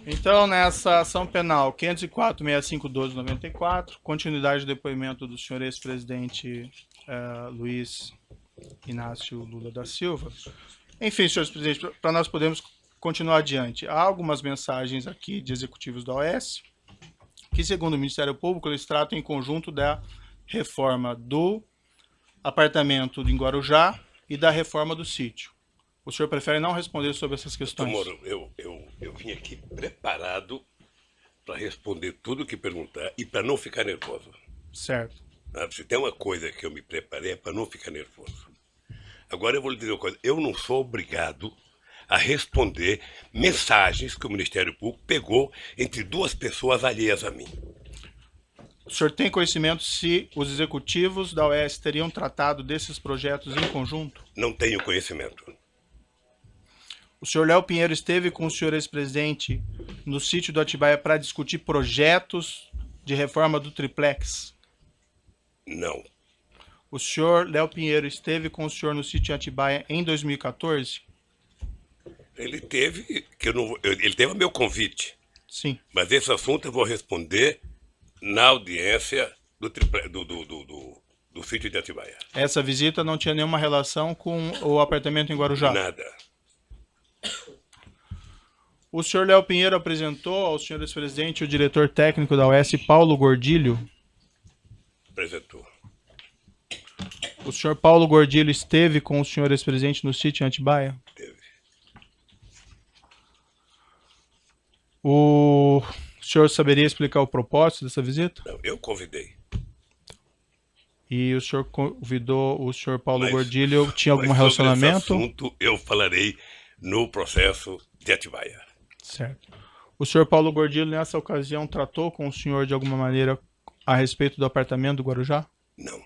Então, nessa ação penal 504.6512/94, continuidade do depoimento do senhor ex-presidente Luiz Inácio Lula da Silva. Enfim, senhores presidentes, para nós podermos continuar adiante, há algumas mensagens aqui de executivos da OAS que, segundo o Ministério Público, eles tratam em conjunto da reforma do apartamento em Guarujá e da reforma do sítio. O senhor prefere não responder sobre essas questões? Moro, eu vim aqui preparado para responder tudo que perguntar e para não ficar nervoso. Certo. Se tem uma coisa que eu me preparei é para não ficar nervoso. Agora eu vou lhe dizer uma coisa, eu não sou obrigado a responder mensagens que o Ministério Público pegou entre duas pessoas alheias a mim. O senhor tem conhecimento se os executivos da OAS teriam tratado desses projetos em conjunto? Não tenho conhecimento. O senhor Léo Pinheiro esteve com o senhor ex-presidente no sítio do Atibaia para discutir projetos de reforma do triplex? Não. O senhor Léo Pinheiro esteve com o senhor no sítio em Atibaia em 2014? Ele teve a meu convite. Sim. Mas esse assunto eu vou responder na audiência do sítio de Atibaia. Essa visita não tinha nenhuma relação com o apartamento em Guarujá? Nada. O senhor Léo Pinheiro apresentou ao senhor ex-presidente o diretor técnico da OAS, Paulo Gordilho? Apresentou. O senhor Paulo Gordilho esteve com o senhor ex-presidente no sítio em Atibaia? Teve. O senhor saberia explicar o propósito dessa visita? Não, eu convidei. E o senhor convidou o senhor Paulo Gordilho, tinha algum sobre relacionamento? Esse assunto eu falarei no processo de Atibaia. Certo. O senhor Paulo Gordilho, nessa ocasião, tratou com o senhor de alguma maneira a respeito do apartamento do Guarujá? Não.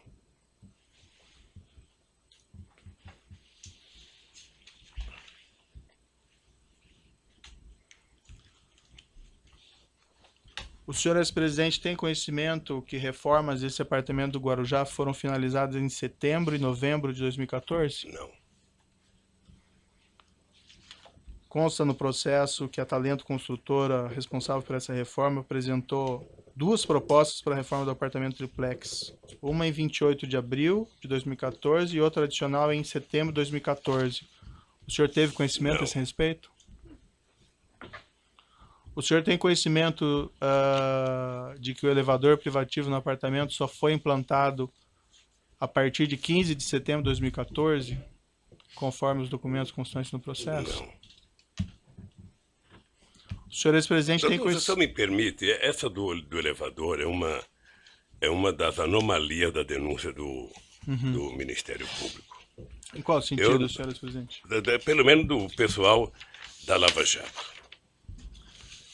O senhor ex-presidente tem conhecimento que reformas desse apartamento do Guarujá foram finalizadas em setembro e novembro de 2014? Não. Consta no processo que a Talento Construtora, responsável por essa reforma, apresentou duas propostas para a reforma do apartamento triplex. Uma em 28 de abril de 2014 e outra adicional em setembro de 2014. O senhor teve conhecimento a esse respeito? O senhor tem conhecimento de que o elevador privativo no apartamento só foi implantado a partir de 15 de setembro de 2014, conforme os documentos constantes no processo? Não. O senhor ex-presidente tem conhecimento... Se o senhor me permite, essa do elevador é uma das anomalias da denúncia do Ministério Público. Em qual sentido, senhor ex-presidente? Pelo menos do pessoal da Lava Jato.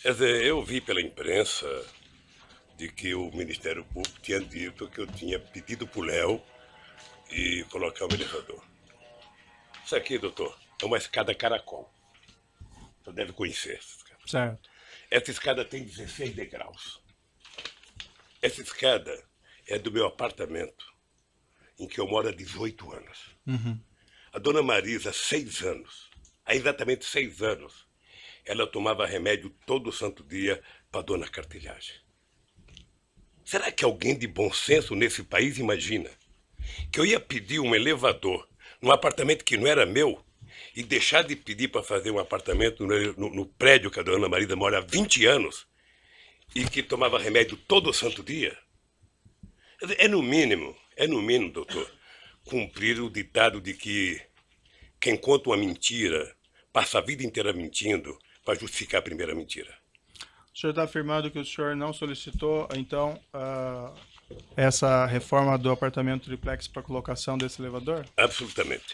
Quer dizer, eu vi pela imprensa de que o Ministério Público tinha dito que eu tinha pedido para o Léo e colocar o elevador. Isso aqui, doutor, é uma escada caracol. Você deve conhecer essa escada. Certo. Essa escada tem 16 degraus. Essa escada é do meu apartamento, em que eu moro há 18 anos. A dona Marisa, 6 anos, há exatamente 6 anos, ela tomava remédio todo santo dia para dona Cartilhagem. Será que alguém de bom senso nesse país imagina que eu ia pedir um elevador num apartamento que não era meu e deixar de pedir para fazer um apartamento no prédio que a dona Marisa mora há 20 anos e que tomava remédio todo santo dia? É no mínimo, doutor, cumprir o ditado de que quem conta uma mentira passa a vida inteira mentindo para justificar a primeira mentira. O senhor está afirmando que o senhor não solicitou, então, essa reforma do apartamento triplex para colocação desse elevador? Absolutamente.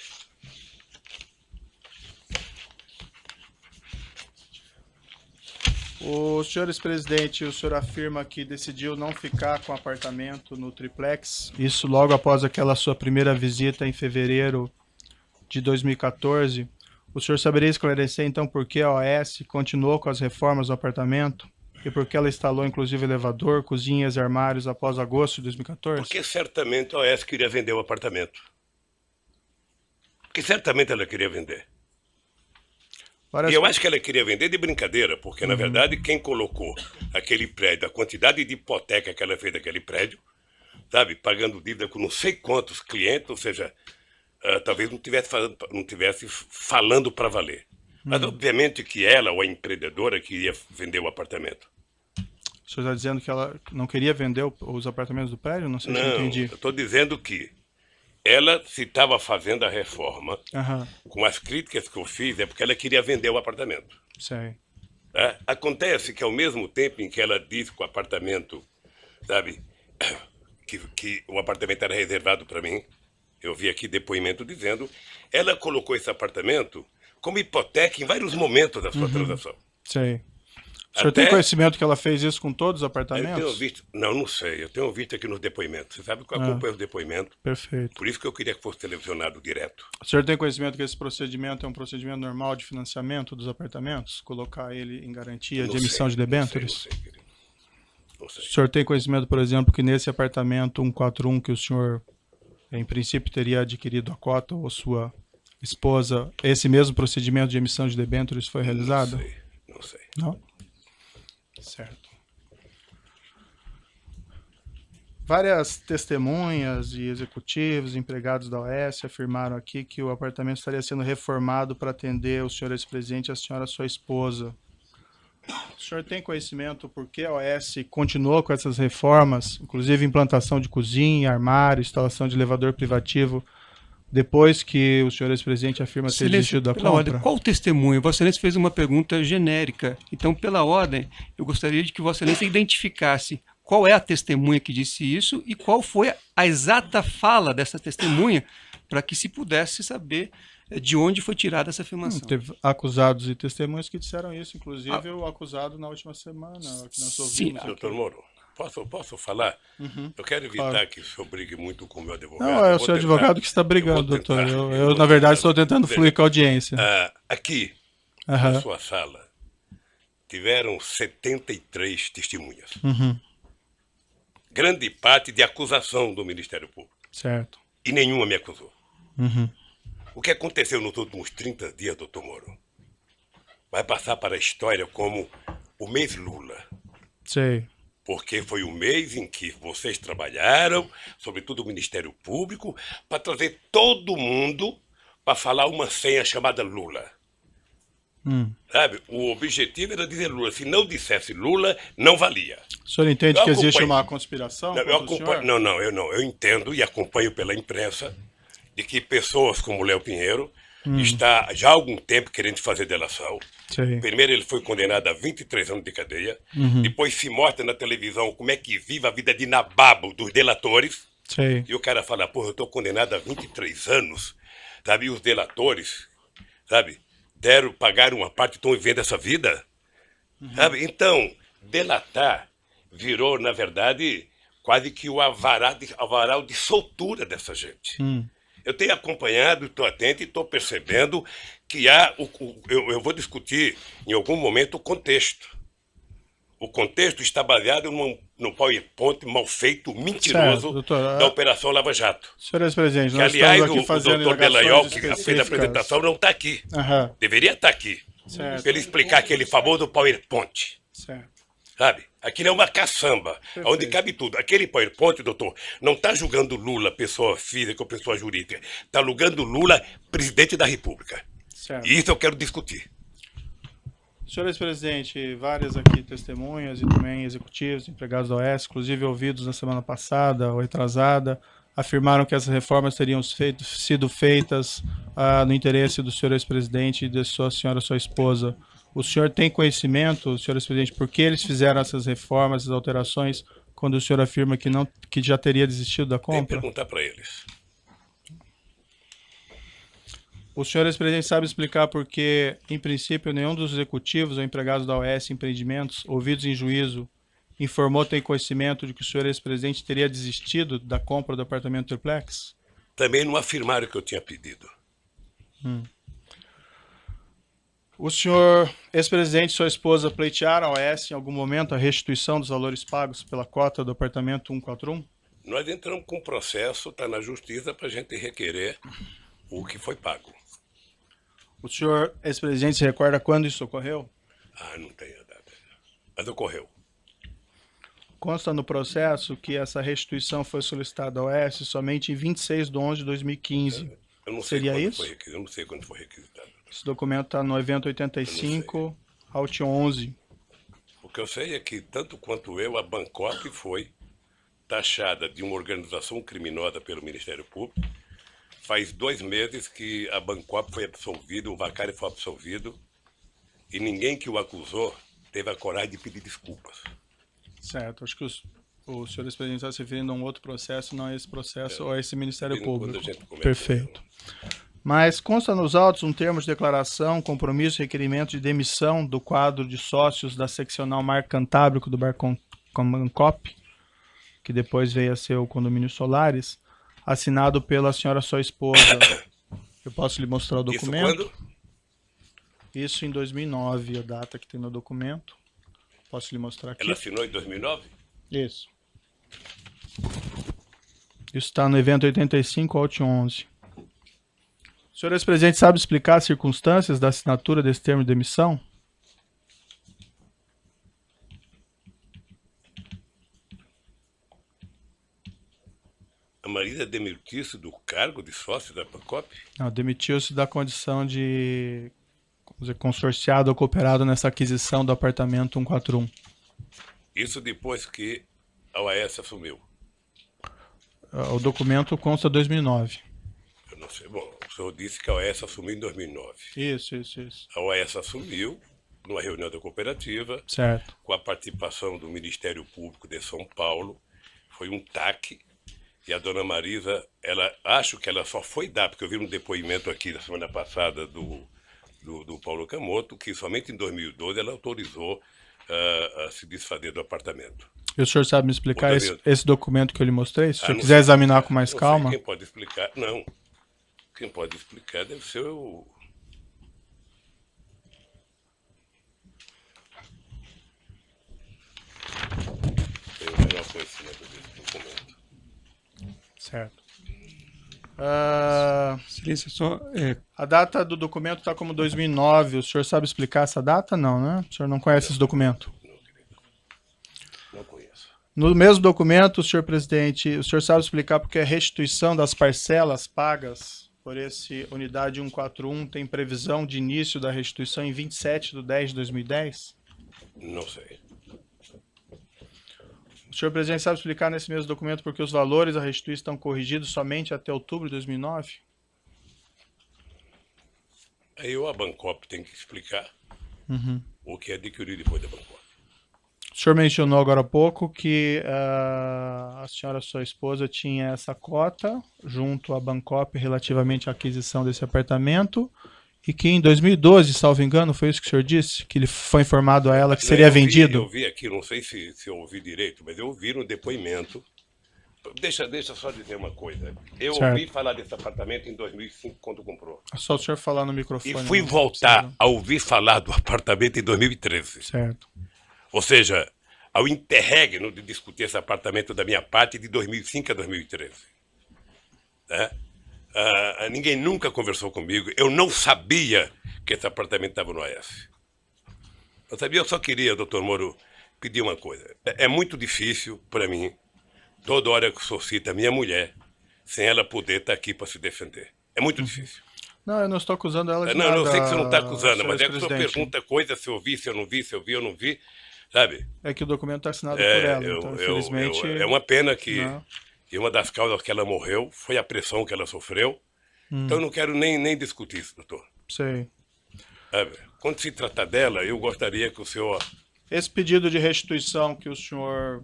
O senhor ex-presidente, o senhor afirma que decidiu não ficar com o apartamento no triplex, isso logo após aquela sua primeira visita em fevereiro de 2014. O senhor saberia esclarecer, então, por que a OAS continuou com as reformas do apartamento e por que ela instalou, inclusive, elevador, cozinhas e armários após agosto de 2014? Porque certamente a OAS queria vender o apartamento. Porque certamente ela queria vender. E eu acho que ela queria vender de brincadeira, porque, na verdade, quem colocou aquele prédio, a quantidade de hipoteca que ela fez daquele prédio, sabe, pagando dívida com não sei quantos clientes, ou seja, talvez não tivesse falando para valer. Mas, obviamente, que ela, ou a empreendedora, queria vender o apartamento. O senhor está dizendo que ela não queria vender os apartamentos do prédio? Não sei se eu entendi. Eu estou dizendo que ela, se estava fazendo a reforma, com as críticas que eu fiz, é porque ela queria vender o apartamento. Sei. Acontece que, ao mesmo tempo em que ela disse que o apartamento, sabe, que o apartamento era reservado para mim, eu vi aqui depoimento dizendo, ela colocou esse apartamento como hipoteca em vários momentos da sua transação. Sei. O senhor tem conhecimento que ela fez isso com todos os apartamentos? Eu tenho visto, não sei, eu tenho visto aqui nos depoimentos. Você sabe que eu acompanho os depoimentos. Perfeito. Por isso que eu queria que fosse televisionado direto. O senhor tem conhecimento que esse procedimento é um procedimento normal de financiamento dos apartamentos? Colocar ele em garantia de emissão de debêntures? Não sei, querido. Não sei. O senhor tem conhecimento, por exemplo, que nesse apartamento 141 que o senhor, em princípio, teria adquirido a cota, ou sua esposa, esse mesmo procedimento de emissão de debêntures foi realizado? Não sei. Não? Certo. Várias testemunhas e executivos, empregados da OAS afirmaram aqui que o apartamento estaria sendo reformado para atender o senhor ex-presidente e a senhora sua esposa. O senhor tem conhecimento por que a OAS continuou com essas reformas, inclusive implantação de cozinha, armário, instalação de elevador privativo, depois que o senhor ex-presidente afirma ter desistido da compra? Ordem, qual o testemunho? Vossa Excelência fez uma pergunta genérica. Então, pela ordem, eu gostaria de que Vossa Excelência identificasse qual é a testemunha que disse isso e qual foi a exata fala dessa testemunha, para que se pudesse saber de onde foi tirada essa afirmação. Teve acusados e testemunhas que disseram isso, inclusive o acusado na última semana, que nós ouvimos. Doutor Moro, posso falar? Eu quero evitar que o senhor brigue muito com o meu advogado. Não, é o seu advogado que está brigando, doutor. Eu na verdade, estou tentando fluir com a audiência. Aqui, na sua sala, tiveram 73 testemunhas. Grande parte de acusação do Ministério Público. Certo. E nenhuma me acusou. O que aconteceu nos últimos 30 dias, doutor Moro, vai passar para a história como o mês Lula. Sei. Porque foi o mês em que vocês trabalharam, sobretudo o Ministério Público, para trazer todo mundo para falar uma senha chamada Lula. Sabe? O objetivo era dizer Lula. Se não dissesse Lula, não valia. O senhor entende que existe uma conspiração? Eu entendo e acompanho pela imprensa de que pessoas como Léo Pinheiro está já há algum tempo querendo fazer delação. Sim. Primeiro ele foi condenado a 23 anos de cadeia, depois se mostra na televisão como é que vive a vida de nababo dos delatores. Sim. E o cara fala, porra, eu estou condenado a 23 anos, sabe? E os delatores, sabe, pagaram uma parte e estão vivendo essa vida. Então, delatar virou, na verdade, quase que o avaral de soltura dessa gente. Eu tenho acompanhado, estou atento e estou percebendo que há... Eu vou discutir, em algum momento, o contexto. O contexto está baseado num PowerPoint mal feito, mentiroso, certo, doutor, da Operação Lava Jato. Senhor ex-presidente, nós aliás, estamos aqui fazendo o doutor Delaiol, que fez a apresentação, não está aqui. Deveria estar aqui. Para ele explicar aquele famoso PowerPoint. Certo. Sabe? Aquilo é uma caçamba, onde cabe tudo. Aquele PowerPoint, doutor, não está julgando Lula, pessoa física ou pessoa jurídica. Está julgando Lula, presidente da República. Certo. E isso eu quero discutir. Senhor ex-presidente, várias aqui testemunhas e também executivos, empregados da OAS, inclusive ouvidos na semana passada ou retrasada, afirmaram que essas reformas teriam sido feitas no interesse do senhor ex-presidente e da sua esposa. O senhor tem conhecimento, senhor ex-presidente, por que eles fizeram essas reformas, essas alterações, quando o senhor afirma que já teria desistido da compra? Tem que perguntar para eles. O senhor ex-presidente sabe explicar por que, em princípio, nenhum dos executivos ou empregados da OAS Empreendimentos, ouvidos em juízo, informou ter conhecimento de que o senhor ex-presidente teria desistido da compra do apartamento triplex? Também não afirmaram que eu tinha pedido. O senhor ex-presidente e sua esposa pleitearam a OAS em algum momento a restituição dos valores pagos pela cota do apartamento 141? Nós entramos com um processo, está na justiça, para a gente requerer o que foi pago. O senhor, ex-presidente, se recorda quando isso ocorreu? Ah, não tenho a data. Mas ocorreu. Consta no processo que essa restituição foi solicitada ao OAS somente em 26 de 11 de 2015. Eu não sei Seria quando isso? foi requisitado. Eu não sei quando foi requisitado. Esse documento está no evento 85, Alt 11. O que eu sei é que, tanto quanto eu, a Bancop foi taxada de uma organização criminosa pelo Ministério Público. Faz 2 meses que a Bancop foi absolvida, o Vacari foi absolvido, e ninguém que o acusou teve a coragem de pedir desculpas. Certo, acho que o senhor ex-presidente está se referindo a um outro processo, não a esse processo ou a esse Ministério Público. Perfeito. Mas consta nos autos um termo de declaração, compromisso e requerimento de demissão do quadro de sócios da seccional Mar Cantábrico do Bancop, que depois veio a ser o Condomínio Solares, assinado pela senhora sua esposa. Eu posso lhe mostrar o documento? Isso quando? Isso em 2009, a data que tem no documento. Posso lhe mostrar aqui? Ela assinou em 2009? Isso. Isso está no evento 85, Alt 11. O senhor ex-presidente sabe explicar as circunstâncias da assinatura desse termo de demissão? A Marisa demitiu-se do cargo de sócio da Bancop? Não, demitiu-se da condição de, vamos dizer, consorciado ou cooperado nessa aquisição do apartamento 141. Isso depois que a OAS assumiu? O documento consta 2009. Eu não sei. Bom, o senhor disse que a OAS assumiu em 2009. Isso. A OAS assumiu numa reunião da cooperativa, Certo. com a participação do Ministério Público de São Paulo. Foi um TAC. E a dona Marisa, acho que ela só foi dar, porque eu vi um depoimento aqui na semana passada do Paulo Camoto, que somente em 2012 ela autorizou a se desfazer do apartamento. E o senhor sabe me explicar esse documento que eu lhe mostrei? Se o senhor não quiser sei examinar com mais não calma. sei quem pode explicar. Não. Quem pode explicar deve ser o... Tenho o menor conhecimento desse documento. Certo. Excelência, só A data do documento está como 2009. O senhor sabe explicar essa data? Não, né? O senhor não conhece esse documento? Não conheço. No mesmo documento, senhor presidente, o senhor sabe explicar porque a restituição das parcelas pagas por esse unidade 141 tem previsão de início da restituição em 27/10/2010? Não sei. O senhor presidente sabe explicar nesse mesmo documento porque os valores a restituir estão corrigidos somente até outubro de 2009? Aí a Bancop tem que explicar o que é adquirido depois da Bancop. O senhor mencionou agora há pouco que a senhora, sua esposa, tinha essa cota junto à Bancop relativamente à aquisição desse apartamento e que em 2012, salvo engano, foi isso que o senhor disse? Que ele foi informado a ela que seria vendido? Eu vi aqui, não sei se eu ouvi direito, mas eu ouvi no depoimento. Deixa só dizer uma coisa. Eu ouvi falar desse apartamento em 2005, quando comprou. É só o senhor falar no microfone. E fui voltar a ouvir falar do apartamento em 2013. Certo. Ou seja, ao interregno de discutir esse apartamento da minha parte de 2005 a 2013. Né? Ninguém nunca conversou comigo. Eu não sabia que esse apartamento estava no AS. Eu sabia, eu só queria, doutor Moro, pedir uma coisa. É muito difícil para mim, toda hora que o senhor cita a minha mulher, sem ela poder estar aqui para se defender. É muito difícil. Não, eu não estou acusando ela de nada. Não, eu sei que você não está acusando, mas é que o senhor presidente. pergunta coisa, se eu vi, se eu não vi, se eu vi, eu não vi, sabe? É que o documento está assinado por ela, então, infelizmente... É uma pena que Não. e uma das causas que ela morreu foi a pressão que ela sofreu. Então eu não quero nem discutir isso, doutor. Sei. Sabe? Quando se trata dela, eu gostaria que o senhor... Esse pedido de restituição que o senhor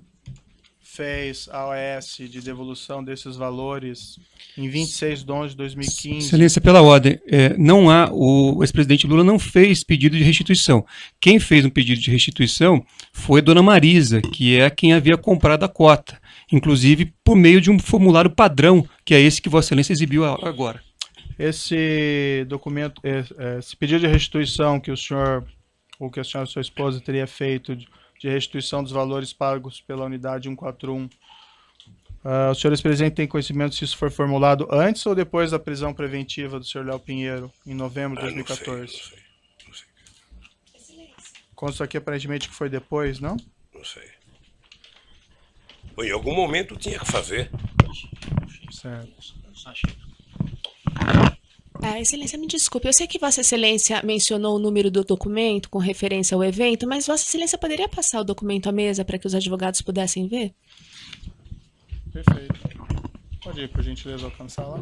fez à OAS de devolução desses valores em 26 de 11 de 2015... Excelência, pela ordem, o ex-presidente Lula não fez pedido de restituição. Quem fez um pedido de restituição foi a dona Marisa, que é quem havia comprado a cota, inclusive por meio de um formulário padrão, que é esse que Vossa Excelência exibiu agora. Esse documento, esse pedido de restituição que o senhor, ou que a senhora e sua esposa teria feito de restituição dos valores pagos pela unidade 141 O senhor ex-presidente tem conhecimento se isso foi formulado antes ou depois da prisão preventiva do senhor Léo Pinheiro, em novembro de 2014? Não sei. Consta aqui aparentemente que foi depois, não? Não sei. Bom, em algum momento tinha que fazer. Certo. Excelência, me desculpe, eu sei que Vossa Excelência mencionou o número do documento com referência ao evento, mas Vossa Excelência poderia passar o documento à mesa para que os advogados pudessem ver? Perfeito. Pode ir, por gentileza, alcançar lá.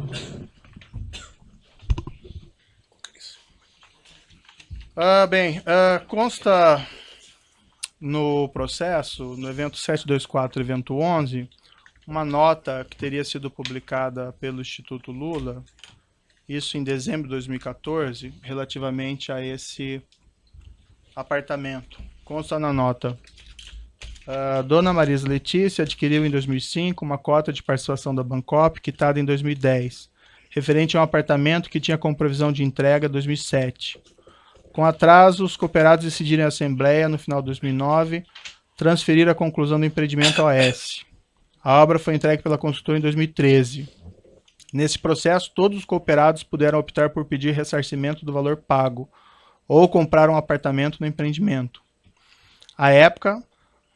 Consta no processo, no evento 724, evento 11, uma nota que teria sido publicada pelo Instituto Lula, isso em dezembro de 2014, relativamente a esse apartamento. Consta na nota: Dona Marisa Letícia adquiriu em 2005 uma cota de participação da Bancop, quitada em 2010, referente a um apartamento que tinha como previsão de entrega 2007. Com atraso, os cooperados decidiram em assembleia, no final de 2009, transferir a conclusão do empreendimento ao AS. A obra foi entregue pela consultora em 2013. Nesse processo, todos os cooperados puderam optar por pedir ressarcimento do valor pago ou comprar um apartamento no empreendimento. À época,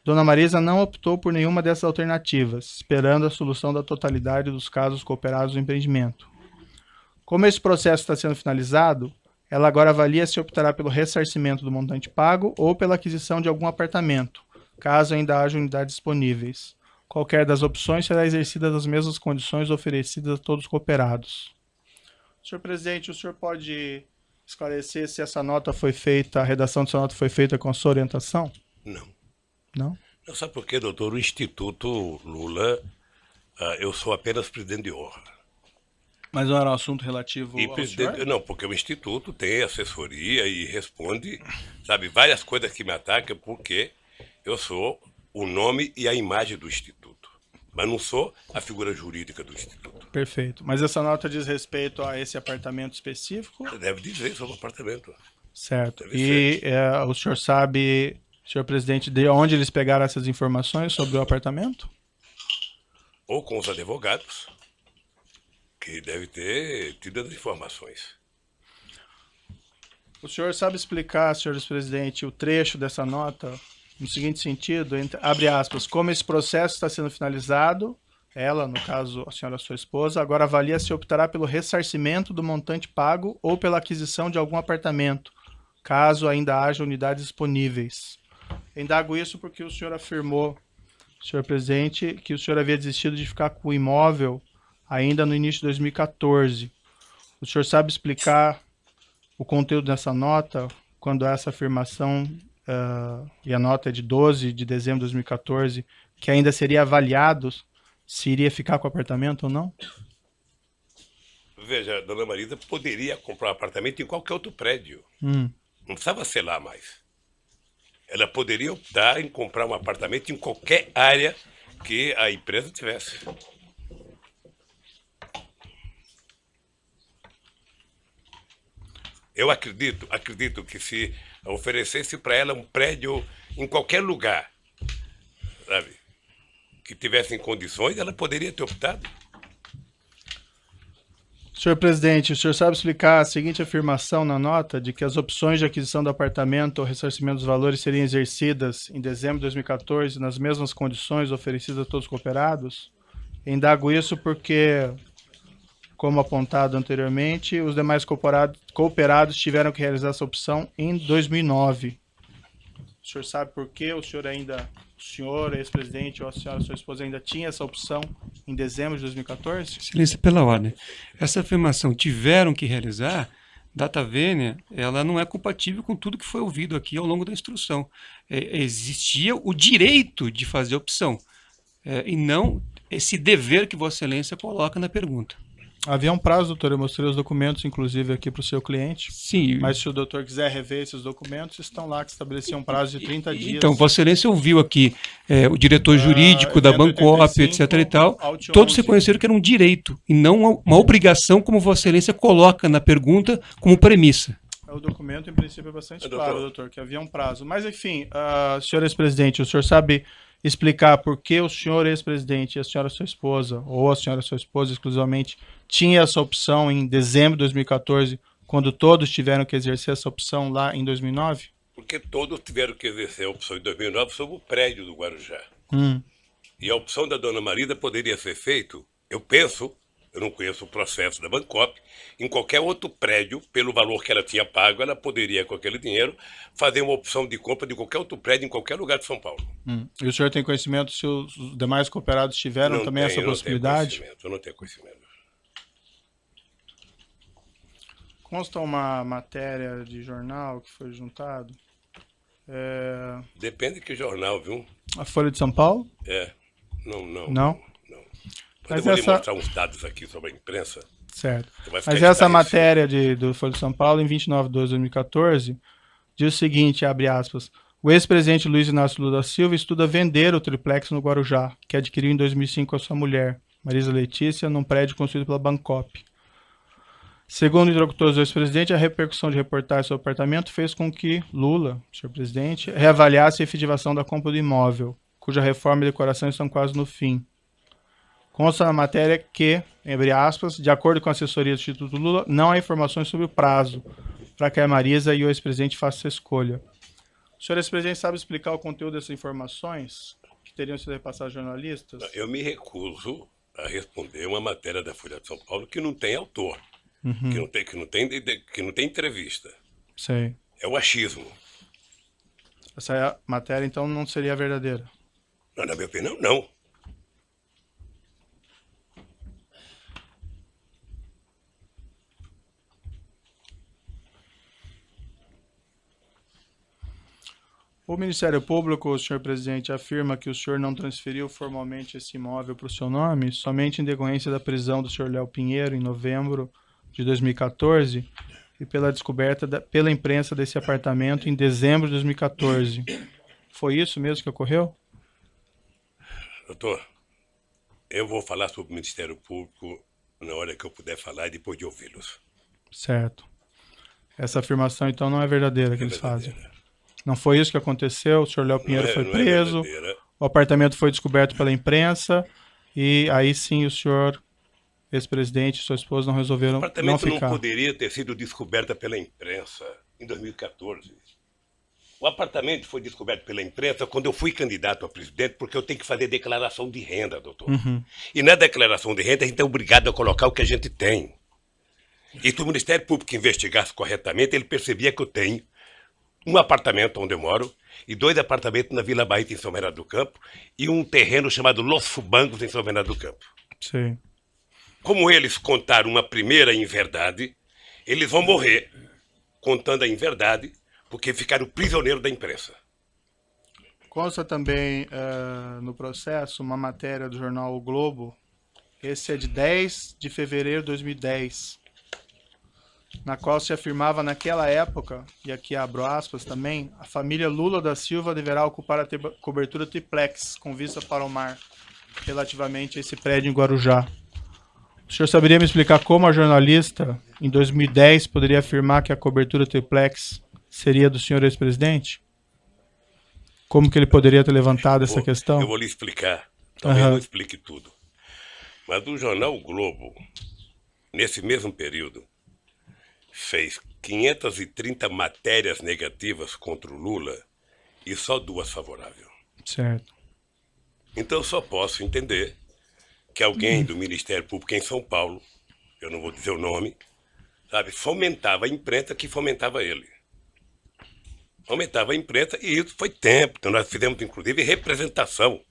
Dona Marisa não optou por nenhuma dessas alternativas, esperando a solução da totalidade dos casos cooperados do empreendimento. Como esse processo está sendo finalizado, ela agora avalia se optará pelo ressarcimento do montante pago ou pela aquisição de algum apartamento, caso ainda haja unidades disponíveis. Qualquer das opções será exercida nas mesmas condições oferecidas a todos os cooperados. Senhor presidente, o senhor pode esclarecer se essa nota foi feita, a redação dessa nota foi feita com a sua orientação? Não. Não? Não sabe por quê, doutor? O Instituto Lula, eu sou apenas presidente de honra. Mas não era um assunto relativo ao senhor? Não, porque o Instituto tem assessoria e responde, sabe, várias coisas que me atacam, porque eu sou o nome e a imagem do Instituto, mas não sou a figura jurídica do Instituto. Perfeito. Mas essa nota diz respeito a esse apartamento específico? Você deve dizer sobre o apartamento. Certo. Deve E o senhor sabe, senhor presidente, de onde eles pegaram essas informações sobre o apartamento? Ou com os advogados, que deve ter tido as informações. O senhor sabe explicar, senhor presidente, o trecho dessa nota no seguinte sentido, abre aspas, como esse processo está sendo finalizado, ela, no caso, a senhora sua esposa, agora avalia se optará pelo ressarcimento do montante pago ou pela aquisição de algum apartamento, caso ainda haja unidades disponíveis. Indago isso porque o senhor afirmou, senhor presidente, que o senhor havia desistido de ficar com o imóvel ainda no início de 2014. O senhor sabe explicar o conteúdo dessa nota, quando essa afirmação, e a nota é de 12 de dezembro de 2014, que ainda seria avaliado se iria ficar com o apartamento ou não? Veja, Dona Marisa poderia comprar um apartamento em qualquer outro prédio. Não precisava ser lá mais. Ela poderia optar em comprar um apartamento em qualquer área que a empresa tivesse. Eu acredito que se oferecesse para ela um prédio em qualquer lugar, sabe, que tivesse em condições, ela poderia ter optado. Senhor presidente, o senhor sabe explicar a seguinte afirmação na nota de que as opções de aquisição do apartamento ou ressarcimento dos valores seriam exercidas em dezembro de 2014 nas mesmas condições oferecidas a todos os cooperados? Indago isso porque, como apontado anteriormente, os demais cooperados tiveram que realizar essa opção em 2009. O senhor sabe por que o senhor, ex-presidente, ou a senhora, sua esposa, ainda tinha essa opção em dezembro de 2014? Excelência, pela ordem. Essa afirmação, tiveram que realizar, data vênia, ela não é compatível com tudo que foi ouvido aqui ao longo da instrução. Existia o direito de fazer opção, e não esse dever que Vossa Excelência coloca na pergunta. Havia um prazo, doutor, eu mostrei os documentos, inclusive, aqui para o seu cliente. Sim. Mas se o doutor quiser rever esses documentos, estão lá, que estabeleciam um prazo de 30 dias. Então, Vossa Excelência ouviu aqui o diretor jurídico da Bancop, 85, etc. e tal. Alt Todos 11. reconheceram que era um direito e não uma obrigação, como Vossa Excelência coloca na pergunta como premissa. O documento, em princípio, é bastante Doutor. claro, doutor, que havia um prazo. Mas, enfim, senhor ex-presidente, o senhor sabe explicar por que o senhor ex-presidente e a senhora sua esposa, ou a senhora sua esposa exclusivamente, tinha essa opção em dezembro de 2014, quando todos tiveram que exercer essa opção lá em 2009? Porque todos tiveram que exercer a opção em 2009 sobre o prédio do Guarujá. E a opção da dona Marisa poderia ser feita, eu penso, eu não conheço o processo da Bancop, em qualquer outro prédio, pelo valor que ela tinha pago, ela poderia, com aquele dinheiro, fazer uma opção de compra de qualquer outro prédio em qualquer lugar de São Paulo. E o senhor tem conhecimento se os demais cooperados tiveram também essa possibilidade? Eu não tenho conhecimento. Consta uma matéria de jornal que foi juntado. Depende de que jornal, viu? A Folha de São Paulo? Não? Não? Mas eu vou lhe mostrar uns dados aqui sobre a imprensa. Certo. Vai ficar Mas essa esclarecido. matéria do Folha de São Paulo, em 29 de 12 de 2014, diz o seguinte, abre aspas, o ex-presidente Luiz Inácio Lula da Silva estuda vender o triplex no Guarujá, que adquiriu em 2005 com a sua mulher, Marisa Letícia, num prédio construído pela Bancop. Segundo interlocutores do ex-presidente, a repercussão de reportagens sobre o apartamento fez com que Lula, senhor presidente, reavaliasse a efetivação da compra do imóvel, cuja reforma e decoração estão quase no fim. Consta na matéria que, abre aspas, de acordo com a assessoria do Instituto Lula, não há informações sobre o prazo para que a Marisa e o ex-presidente façam essa escolha. O senhor ex-presidente sabe explicar o conteúdo dessas informações que teriam sido repassadas a jornalistas? Eu me recuso a responder uma matéria da Folha de São Paulo que não tem autor, que não tem entrevista. Sei. É o achismo. Essa matéria, então, não seria verdadeira? Não, na minha opinião, não. O Ministério Público, o senhor presidente, afirma que o senhor não transferiu formalmente esse imóvel para o seu nome, somente em decorrência da prisão do senhor Léo Pinheiro, em novembro de 2014, e pela descoberta pela imprensa desse apartamento em dezembro de 2014. Foi isso mesmo que ocorreu? Doutor, eu vou falar sobre o Ministério Público na hora que eu puder falar e depois de ouvi-los. Certo. Essa afirmação, então, não é verdadeira que eles fazem. Não foi isso que aconteceu? O senhor Léo Pinheiro foi preso, o apartamento foi descoberto pela imprensa, e aí sim o senhor, ex-presidente e sua esposa não resolveram não ficar. O apartamento não poderia ter sido descoberto pela imprensa em 2014. O apartamento foi descoberto pela imprensa quando eu fui candidato a presidente, porque eu tenho que fazer declaração de renda, doutor. E na declaração de renda a gente é obrigado a colocar o que a gente tem. E se o Ministério Público investigasse corretamente, ele percebia que eu tenho um apartamento onde eu moro e 2 apartamentos na Vila Bahia, em São Bernardo do Campo, e um terreno chamado Los Fubangos, em São Bernardo do Campo. Sim. Como eles contaram uma primeira inverdade, eles vão morrer contando a inverdade, porque ficaram prisioneiros da imprensa. Consta também no processo uma matéria do jornal O Globo, esse é de 10 de fevereiro de 2010, na qual se afirmava naquela época, e aqui abro aspas também, a família Lula da Silva deverá ocupar a cobertura triplex com vista para o mar, relativamente a esse prédio em Guarujá. O senhor saberia me explicar como a jornalista, em 2010, poderia afirmar que a cobertura triplex seria do senhor ex-presidente? Como que ele poderia ter levantado essa questão? Eu vou lhe explicar. Talvez não explique tudo. Mas o jornal o Globo, nesse mesmo período, fez 530 matérias negativas contra o Lula e só 2 favoráveis. Certo. Então eu só posso entender que alguém do Ministério Público em São Paulo, eu não vou dizer o nome, sabe, fomentava a imprensa que fomentava ele. Fomentava a imprensa e isso foi tempo. Então nós fizemos, inclusive, representação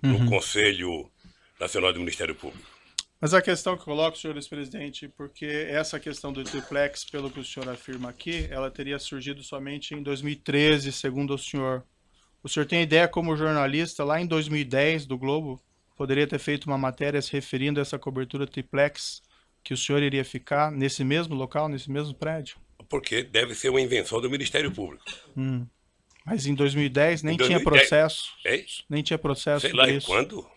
no Conselho Nacional do Ministério Público. Mas a questão que eu coloco, senhor ex-presidente, porque essa questão do triplex, pelo que o senhor afirma aqui, ela teria surgido somente em 2013, segundo o senhor. O senhor tem ideia como jornalista, lá em 2010, do Globo, poderia ter feito uma matéria se referindo a essa cobertura triplex, que o senhor iria ficar nesse mesmo local, nesse mesmo prédio? Porque deve ser uma invenção do Ministério Público. Mas em 2010 nem tinha processo. É? Nem tinha processo. Sei lá, por e isso. quando?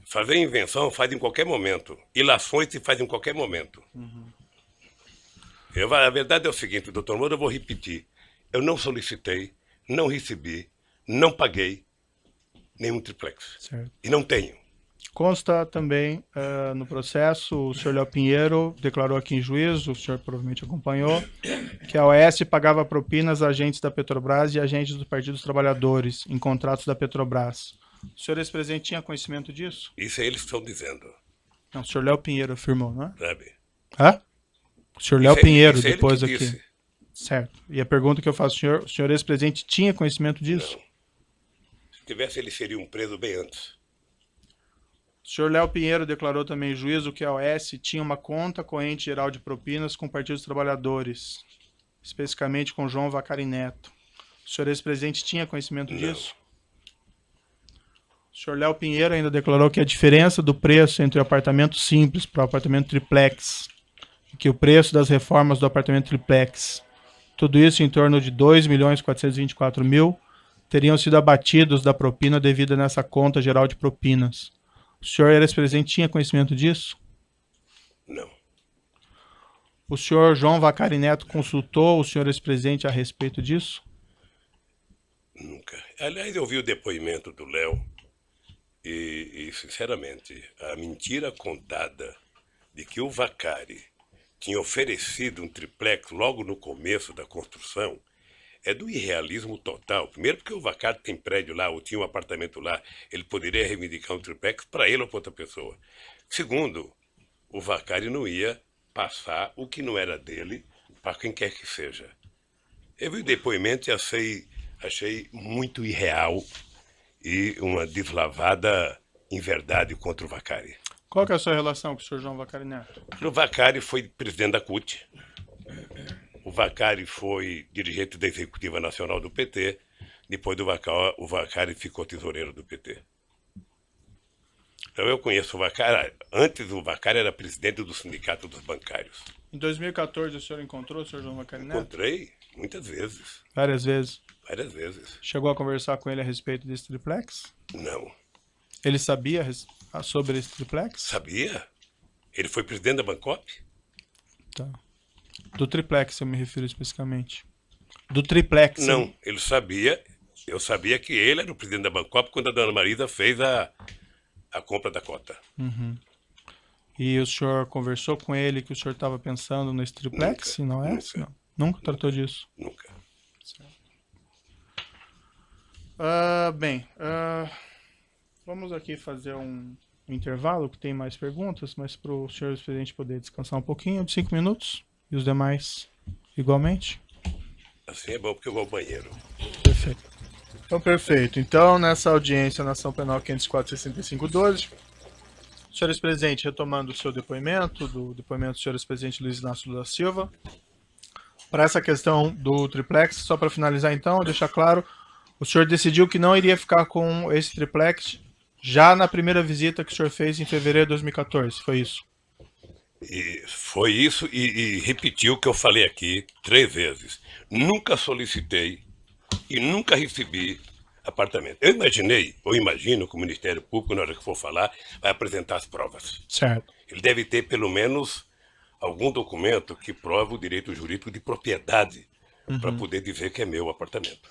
Fazer invenção faz em qualquer momento. Ilações se faz em qualquer momento. A verdade é o seguinte, doutor Moura, eu vou repetir. Eu não solicitei, não recebi, não paguei nenhum triplex. Certo. E não tenho. Consta também no processo, o senhor Léo Pinheiro declarou aqui em juízo, o senhor provavelmente acompanhou, que a OAS pagava propinas a agentes da Petrobras e agentes do Partido dos Trabalhadores em contratos da Petrobras. O senhor ex-presidente tinha conhecimento disso? Isso eles estão dizendo, Não, o senhor Léo Pinheiro afirmou, não é? sabe? Hã? O senhor Léo Isso Pinheiro, isso ele depois que aqui. disse. Certo. E a pergunta que eu faço ao senhor, o senhor ex-presidente tinha conhecimento disso? Se tivesse, eles seriam presos bem antes. O senhor Léo Pinheiro declarou também em juízo que a OAS tinha uma conta corrente geral de propinas com o Partido dos Trabalhadores, especificamente com João Vacari Neto. O senhor ex-presidente tinha conhecimento Não. disso? O senhor Léo Pinheiro ainda declarou que a diferença do preço entre o apartamento simples para o apartamento triplex, e que o preço das reformas do apartamento triplex, tudo isso em torno de 2.424.000, teriam sido abatidos da propina devida nessa conta geral de propinas. O senhor ex-presidente tinha conhecimento disso? Não. O senhor João Vacari Neto consultou o senhor ex-presidente a respeito disso? Nunca. Aliás, eu vi o depoimento do Léo e, sinceramente, a mentira contada de que o Vacari tinha oferecido um triplex logo no começo da construção é do irrealismo total. Primeiro porque o Vacari tem prédio lá, ou tinha um apartamento lá, ele poderia reivindicar um triplex para ele ou para outra pessoa. Segundo, o Vacari não ia passar o que não era dele para quem quer que seja. Eu vi o depoimento e achei muito irreal e uma deslavada inverdade contra o Vacari. Qual que é a sua relação com o senhor João Vacari Neto? O Vacari foi presidente da CUT. O Vacari foi dirigente da Executiva Nacional do PT. Depois do Vacari, o Vacari ficou tesoureiro do PT. Então eu conheço o Vacari. Antes o Vacari era presidente do Sindicato dos Bancários. Em 2014 o senhor encontrou o senhor João Vacari Neto? Encontrei muitas vezes. Várias vezes. Várias vezes. Chegou a conversar com ele a respeito desse triplex? Não. Ele sabia sobre esse triplex? Sabia? Ele foi presidente da Bancop? Tá. Do triplex eu me refiro especificamente. Do triplex. Não, ele sabia. Eu sabia que ele era o presidente da Bancop quando a dona Marisa fez a compra da cota. E o senhor conversou com ele que o senhor estava pensando nesse triplex? Nunca, Não é? nunca. Não. Nunca tratou disso. Nunca. Bem, vamos aqui fazer um intervalo, que tem mais perguntas, mas para o senhor presidente poder descansar um pouquinho, de 5 minutos, e os demais igualmente. Assim é bom porque eu vou ao banheiro. Perfeito. Então, perfeito. Então, nessa audiência na ação penal 504-6512, senhor ex-presidente, retomando o seu depoimento, do depoimento do senhor ex-presidente Luiz Inácio Lula da Silva, para essa questão do triplex, só para finalizar então, deixar claro, o senhor decidiu que não iria ficar com esse triplex já na primeira visita que o senhor fez em fevereiro de 2014, foi isso? E foi isso e repetiu o que eu falei aqui 3 vezes. Nunca solicitei e nunca recebi apartamento. Eu imagino que o Ministério Público, na hora que for falar, vai apresentar as provas. Certo. Ele deve ter pelo menos algum documento que prova o direito jurídico de propriedade para poder dizer que é meu apartamento.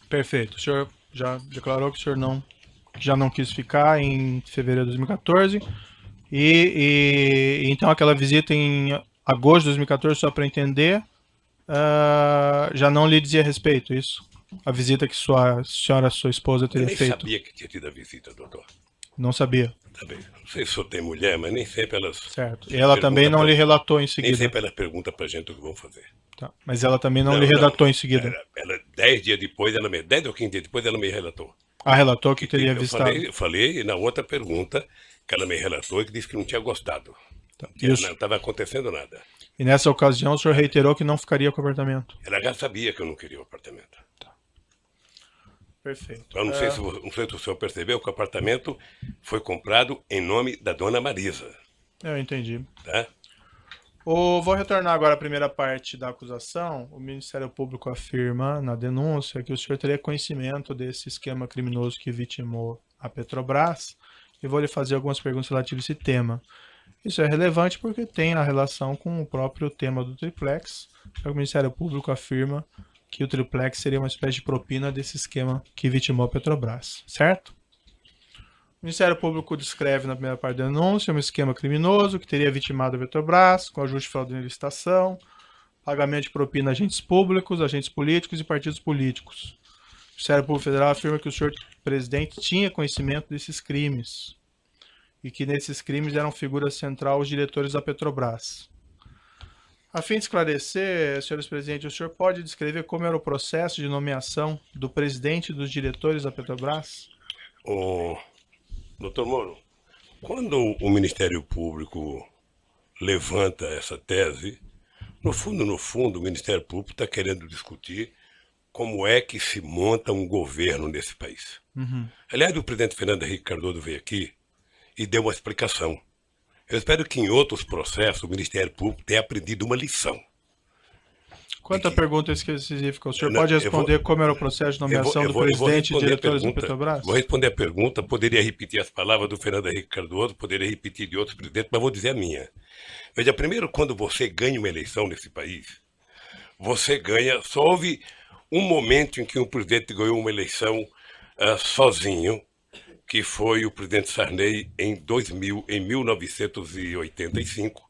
Perfeito. O senhor já declarou que o senhor já não quis ficar em fevereiro de 2014 e então aquela visita em agosto de 2014, só para entender, já não lhe dizia respeito, isso? A visita que sua esposa Eu teria nem feito? sabia que tinha tido a visita, doutor. Não sabia. Tá bem. Não sei se eu tenho mulher, mas nem sempre elas... Certo. E ela também não lhe relatou em Nem seguida? sempre elas perguntam pra gente o que vão fazer. Tá. Mas ela também não lhe relatou em seguida? Ela 10 dias depois, 10 ou 15 dias depois, ela me relatou. Ah, relatou que teria visitado. Eu falei na outra pergunta que ela me relatou e que disse que não tinha gostado. Tá. Que não estava acontecendo nada. E nessa ocasião o senhor reiterou que não ficaria com o apartamento? Ela já sabia que eu não queria o apartamento. Perfeito. Eu não sei se o senhor percebeu que o apartamento foi comprado em nome da dona Marisa. Eu entendi. Tá? Vou retornar agora à primeira parte da acusação. O Ministério Público afirma na denúncia que o senhor teria conhecimento desse esquema criminoso que vitimou a Petrobras e vou lhe fazer algumas perguntas relativas a esse tema. Isso é relevante porque tem a relação com o próprio tema do triplex. O Ministério Público afirma que o triplex seria uma espécie de propina desse esquema que vitimou a Petrobras, certo? O Ministério Público descreve na primeira parte da denúncia um esquema criminoso que teria vitimado a Petrobras com ajuste fraudulento de licitação, pagamento de propina a agentes públicos, agentes políticos e partidos políticos. O Ministério Público Federal afirma que o senhor presidente tinha conhecimento desses crimes e que nesses crimes eram figura central os diretores da Petrobras. A fim de esclarecer, senhores presidentes, o senhor pode descrever como era o processo de nomeação do presidente e dos diretores da Petrobras? Doutor Moro, quando o Ministério Público levanta essa tese, no fundo, o Ministério Público está querendo discutir como é que se monta um governo nesse país. Aliás, o presidente Fernando Henrique Cardoso veio aqui e deu uma explicação. Eu espero que em outros processos o Ministério Público tenha aprendido uma lição. Quanto à pergunta específica, o senhor pode responder como era o processo de nomeação do presidente e diretores da Petrobras? Vou responder a pergunta, poderia repetir as palavras do Fernando Henrique Cardoso, poderia repetir de outros presidentes, mas vou dizer a minha. Veja, primeiro, quando você ganha uma eleição nesse país, você ganha, só houve um momento em que um presidente ganhou uma eleição sozinho, que foi o presidente Sarney em 1985,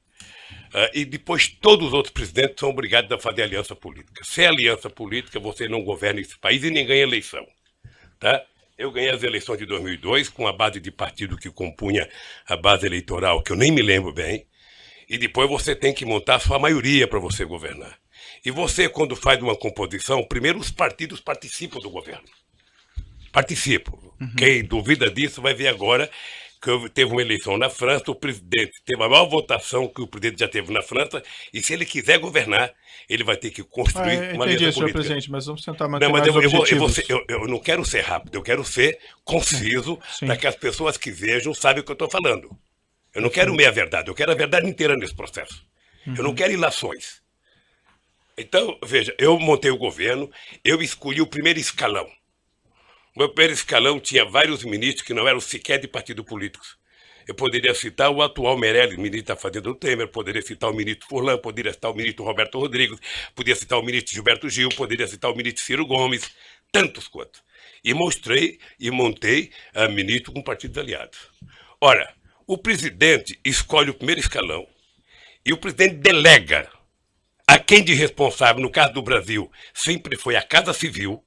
e depois todos os outros presidentes são obrigados a fazer aliança política. Sem aliança política, você não governa esse país e nem ganha eleição. Tá? Eu ganhei as eleições de 2002 com a base de partido que compunha a base eleitoral, que eu nem me lembro bem, e depois você tem que montar a sua maioria para você governar. E você, quando faz uma composição, primeiro os partidos participam do governo. Participam. Quem duvida disso vai ver agora que teve uma eleição na França, o presidente teve a maior votação que o presidente já teve na França, e se ele quiser governar, ele vai ter que construir uma aliança política. Senhor presidente, mas vamos tentar manter não, mas mais objetivos. Eu não quero ser rápido, eu quero ser conciso para que as pessoas que vejam sabem o que eu estou falando. Eu não quero meia verdade, eu quero a verdade inteira nesse processo. Eu não quero ilações. Então, veja, eu montei o governo, eu escolhi o primeiro escalão. O meu primeiro escalão tinha vários ministros que não eram sequer de partido políticos. Eu poderia citar o atual Meirelles, ministro da Fazenda do Temer, poderia citar o ministro Furlan, poderia citar o ministro Roberto Rodrigues, poderia citar o ministro Gilberto Gil, poderia citar o ministro Ciro Gomes, tantos quantos. E mostrei e montei a ministro com partidos aliados. Ora, o presidente escolhe o primeiro escalão e o presidente delega a quem de responsável, no caso do Brasil, sempre foi a Casa Civil,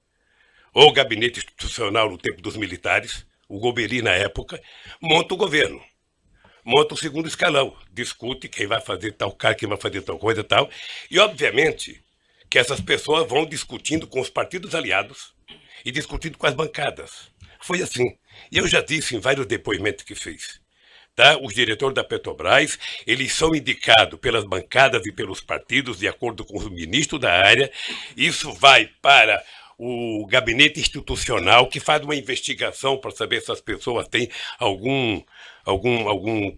ou o gabinete institucional no tempo dos militares, o Gobeli na época, monta o governo. Monta o segundo escalão, discute quem vai fazer tal cara, quem vai fazer tal coisa e tal. E, obviamente, que essas pessoas vão discutindo com os partidos aliados e discutindo com as bancadas. Foi assim. E eu já disse em vários depoimentos que fiz. Tá? Os diretores da Petrobras, eles são indicados pelas bancadas e pelos partidos, de acordo com os ministros da área. Isso vai para o gabinete institucional, que faz uma investigação para saber se as pessoas têm algum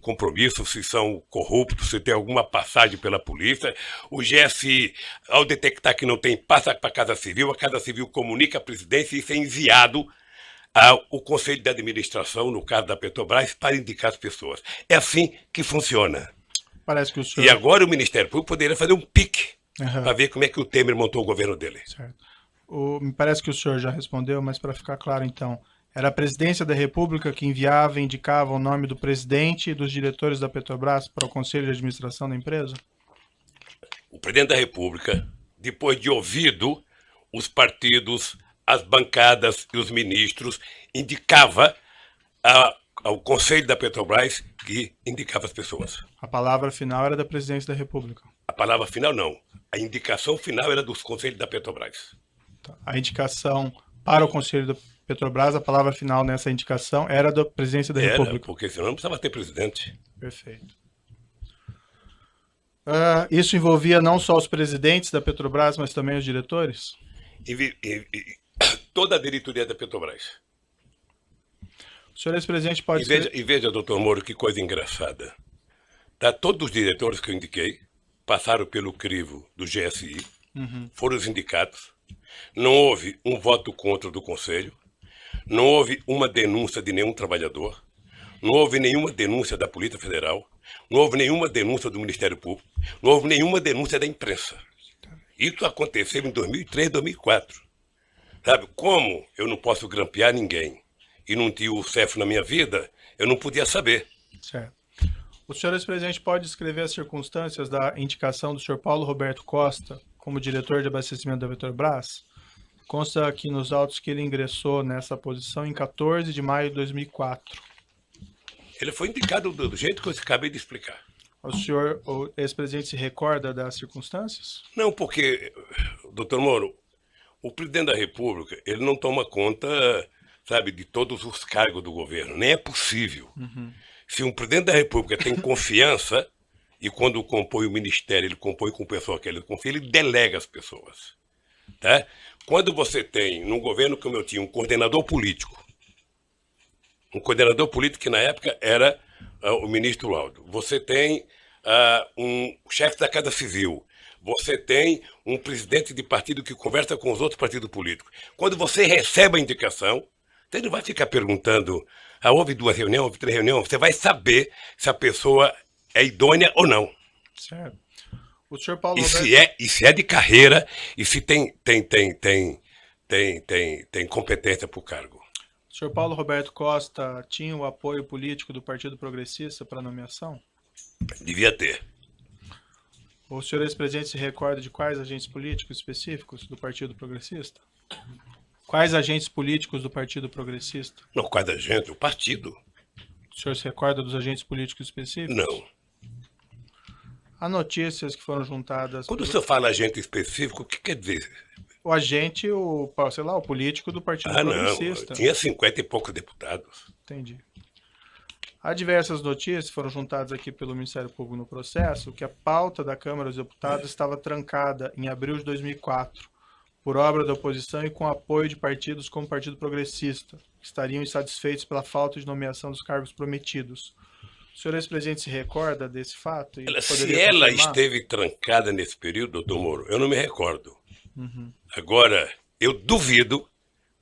compromisso, se são corruptos, se tem alguma passagem pela polícia. O GSI, ao detectar que não tem, passa para a Casa Civil comunica à presidência e isso é enviado ao Conselho de Administração, no caso da Petrobras, para indicar as pessoas. É assim que funciona. Parece que o senhor... E agora o Ministério Público poderia fazer um pique para ver como é que o Temer montou o governo dele. Certo. Me parece que o senhor já respondeu, mas para ficar claro então, era a Presidência da República que enviava e indicava o nome do presidente e dos diretores da Petrobras para o Conselho de Administração da empresa? O presidente da República, depois de ouvido os partidos, as bancadas e os ministros, indicava ao Conselho da Petrobras que indicava as pessoas. A palavra final era da Presidência da República? A palavra final não. A indicação final era dos Conselhos da Petrobras. A indicação para o Conselho da Petrobras, a palavra final nessa indicação era da Presidência da República. Porque senão não precisava ter presidente. Perfeito. Isso envolvia não só os presidentes da Petrobras, mas também os diretores? Toda a diretoria da Petrobras. O senhor ex-presidente pode E veja, doutor Moro, que coisa engraçada. Todos os diretores que eu indiquei passaram pelo crivo do GSI, foram os indicados. Não houve um voto contra do Conselho, não houve uma denúncia de nenhum trabalhador, não houve nenhuma denúncia da Polícia Federal, não houve nenhuma denúncia do Ministério Público, não houve nenhuma denúncia da imprensa. Isso aconteceu em 2003, 2004. Sabe, como eu não posso grampear ninguém e não tinha o CEF na minha vida, eu não podia saber. Certo. O senhor ex-presidente pode descrever as circunstâncias da indicação do senhor Paulo Roberto Costa como diretor de abastecimento da Petrobras? Consta aqui nos autos que ele ingressou nessa posição em 14 de maio de 2004. Ele foi indicado do jeito que eu acabei de explicar. O senhor, o ex-presidente, se recorda das circunstâncias? Não, porque, doutor Moro, o presidente da República, ele não toma conta, sabe, de todos os cargos do governo. Nem é possível. Se um presidente da República tem confiança, e quando compõe o ministério, ele compõe com pessoa que ele confia, ele delega as pessoas. Tá? Quando você tem, num governo como eu tinha, um coordenador político que na época era o ministro Aldo, você tem um chefe da Casa Civil, você tem um presidente de partido que conversa com os outros partidos políticos. Quando você recebe a indicação, você não vai ficar perguntando, houve 2 reuniões, houve 3 reuniões, você vai saber se a pessoa é idônea ou não. Certo. O senhor Paulo E Roberto... se é de carreira e se tem competência para o cargo. O senhor Paulo Roberto Costa tinha o apoio político do Partido Progressista para a nomeação? Devia ter. O senhor ex-presidente se recorda de quais agentes políticos específicos do Partido Progressista? Quais agentes políticos do Partido Progressista? Não, quase a gente, o partido. O senhor se recorda dos agentes políticos específicos? Não. Há notícias que foram juntadas... Quando você fala agente específico, o que quer dizer? O agente, sei lá, o político do Partido Progressista. Não, tinha 50 e poucos deputados. Entendi. Há diversas notícias que foram juntadas aqui pelo Ministério Público no processo que a pauta da Câmara dos Deputados estava trancada em abril de 2004 por obra da oposição e com apoio de partidos como o Partido Progressista, que estariam insatisfeitos pela falta de nomeação dos cargos prometidos. O senhor ex-presidente se recorda desse fato? Se ela esteve trancada nesse período, doutor Moro, eu não me recordo. Agora, eu duvido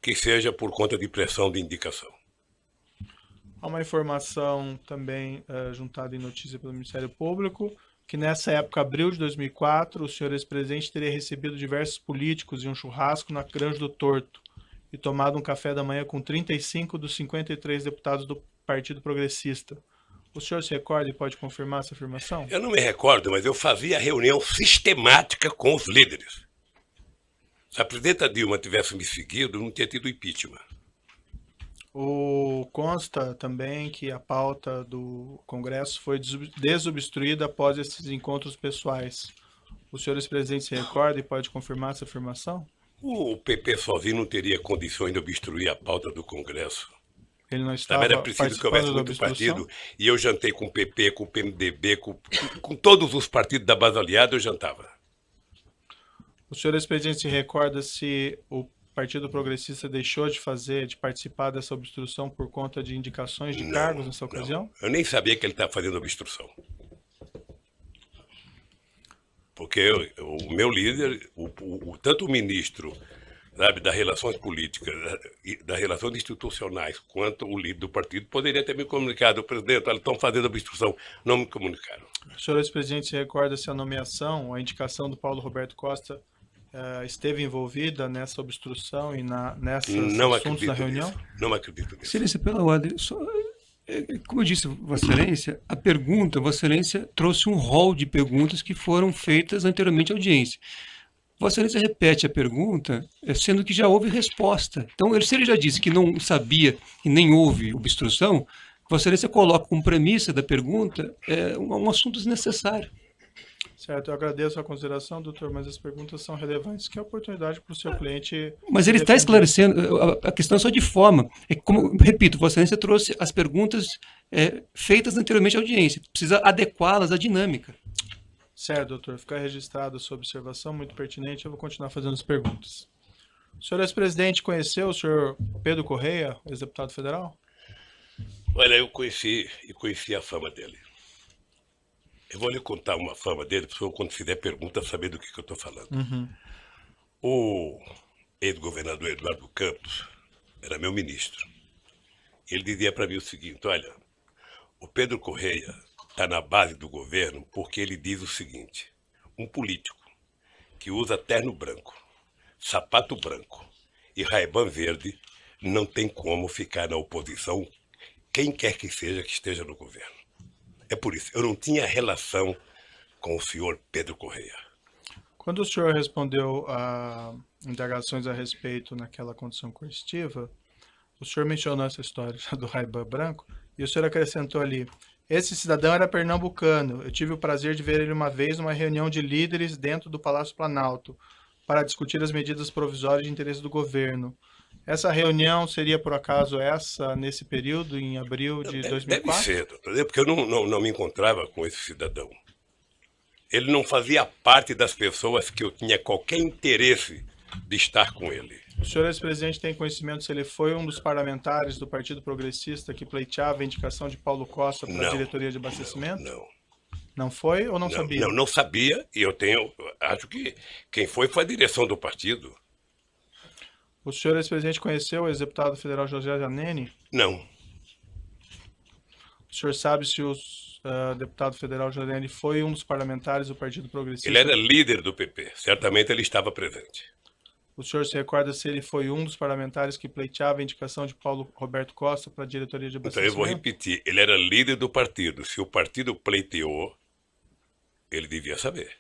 que seja por conta de pressão de indicação. Há uma informação também juntada em notícia pelo Ministério Público, que nessa época, abril de 2004, o senhor ex-presidente teria recebido diversos políticos em um churrasco na Granja do Torto e tomado um café da manhã com 35 dos 53 deputados do Partido Progressista. O senhor se recorda e pode confirmar essa afirmação? Eu não me recordo, mas eu fazia reunião sistemática com os líderes. Se a presidenta Dilma tivesse me seguido, não tinha tido impeachment. Consta também que a pauta do Congresso foi desobstruída após esses encontros pessoais. O senhor ex-presidente se recorda e pode confirmar essa afirmação? O PP sozinho não teria condições de obstruir a pauta do Congresso. Ele não estava era preciso que houvesse muito partido. E eu jantei com o PP, com o PMDB, com todos os partidos da base aliada, eu jantava. O senhor ex-presidente se recorda se o Partido Progressista deixou de participar dessa obstrução por conta de indicações de cargos nessa ocasião? Eu nem sabia que ele estava fazendo obstrução. Porque o meu líder, tanto o ministro, sabe, das relações políticas, das relações institucionais, quanto o líder do partido, poderia ter me comunicado. Presidente, eles estão fazendo obstrução. Não me comunicaram. O senhor ex-presidente se recorda se a nomeação, a indicação do Paulo Roberto Costa esteve envolvida nessa obstrução e nesses assuntos da reunião? Nisso. Não acredito nisso. Excelência, pela ordem, como eu disse, Vossa Excelência, Vossa Excelência trouxe um rol de perguntas que foram feitas anteriormente à audiência. Vossa Excelência repete a pergunta, sendo que já houve resposta. Então, se ele já disse que não sabia e nem houve obstrução, Vossa Excelência coloca como premissa da pergunta um assunto desnecessário. Certo, eu agradeço a consideração, doutor, mas as perguntas são relevantes, que é a oportunidade para o seu cliente... Mas ele está esclarecendo, a questão é só de forma. Repito, Vossa Excelência trouxe as perguntas feitas anteriormente à audiência, precisa adequá-las à dinâmica. Certo, doutor, fica registrada a sua observação, muito pertinente, eu vou continuar fazendo as perguntas. O senhor ex-presidente conheceu o senhor Pedro Correia, ex-deputado federal? Olha, eu conheci a fama dele. Eu vou lhe contar uma fama dele, para quando fizer pergunta, saber do que eu estou falando. O ex-governador Eduardo Campos era meu ministro. Ele dizia para mim o seguinte: olha, o Pedro Correia está na base do governo porque ele diz o seguinte: um político que usa terno branco, sapato branco e Ray-Ban verde não tem como ficar na oposição, quem quer que seja que esteja no governo. É por isso, eu não tinha relação com o senhor Pedro Correia. Quando o senhor respondeu a indagações a respeito naquela condição coercitiva, o senhor mencionou essa história do Ray-Ban branco e o senhor acrescentou ali: esse cidadão era pernambucano, eu tive o prazer de ver ele uma vez numa reunião de líderes dentro do Palácio Planalto para discutir as medidas provisórias de interesse do governo. Essa reunião seria, por acaso, essa, nesse período, em abril de 2004? Deve ser, doutor, porque eu não me encontrava com esse cidadão. Ele não fazia parte das pessoas que eu tinha qualquer interesse de estar com ele. O senhor ex-presidente tem conhecimento se ele foi um dos parlamentares do Partido Progressista que pleiteava a indicação de Paulo Costa para a diretoria de abastecimento? Não. Não foi ou não sabia? Não sabia, e acho que quem foi a direção do partido. O senhor ex-presidente conheceu o ex-deputado federal José Zaneni? Não. O senhor sabe se o deputado federal José Zaneni foi um dos parlamentares do Partido Progressista? Ele era líder do PP, certamente ele estava presente. O senhor se recorda se ele foi um dos parlamentares que pleiteava a indicação de Paulo Roberto Costa para a diretoria de Então abastecimento? eu vou repetir, ele era líder do partido. Se o partido pleiteou, ele devia saber.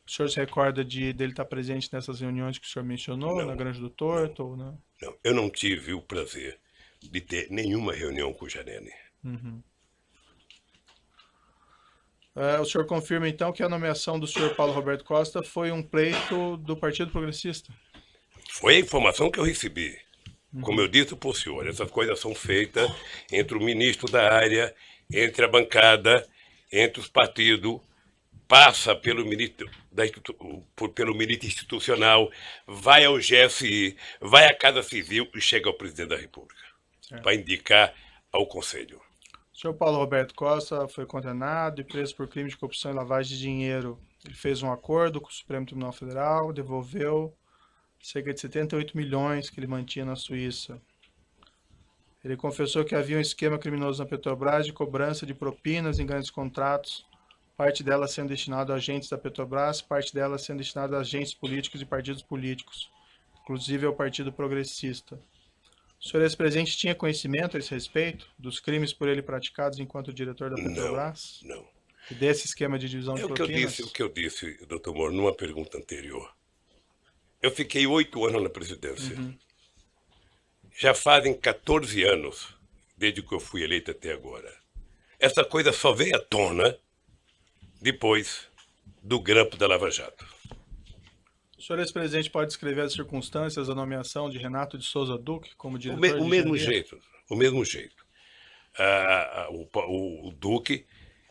O senhor se recorda dele estar presente nessas reuniões que o senhor mencionou, Não. na Granja do Torto? Ou não? Não, eu não tive o prazer de ter nenhuma reunião com o Janene. O senhor confirma, então, que a nomeação do senhor Paulo Roberto Costa foi um pleito do Partido Progressista? Foi a informação que eu recebi. Como eu disse para o senhor, essas coisas são feitas entre o ministro da área, entre a bancada, entre os partidos, passa pelo ministro institucional, vai ao GSI, vai à Casa Civil e chega ao presidente da República para indicar ao Conselho. O senhor Paulo Roberto Costa foi condenado e preso por crime de corrupção e lavagem de dinheiro. Ele fez um acordo com o Supremo Tribunal Federal, devolveu cerca de 78 milhões que ele mantinha na Suíça. Ele confessou que havia um esquema criminoso na Petrobras de cobrança de propinas em grandes contratos, parte delas sendo destinada a agentes da Petrobras, parte delas sendo destinada a agentes políticos e partidos políticos, inclusive ao Partido Progressista. O senhor ex-presidente tinha conhecimento a esse respeito dos crimes por ele praticados enquanto diretor da Petrobras? Não. E desse esquema de divisão de propinas? O que eu disse, doutor Moro, numa pergunta anterior. Eu fiquei 8 anos na presidência. Já fazem 14 anos, desde que eu fui eleito até agora. Essa coisa só veio à tona depois do grampo da Lava Jato. O senhor ex-presidente pode descrever as circunstâncias da nomeação de Renato de Souza Duque como diretor O mesmo jeito. O Duque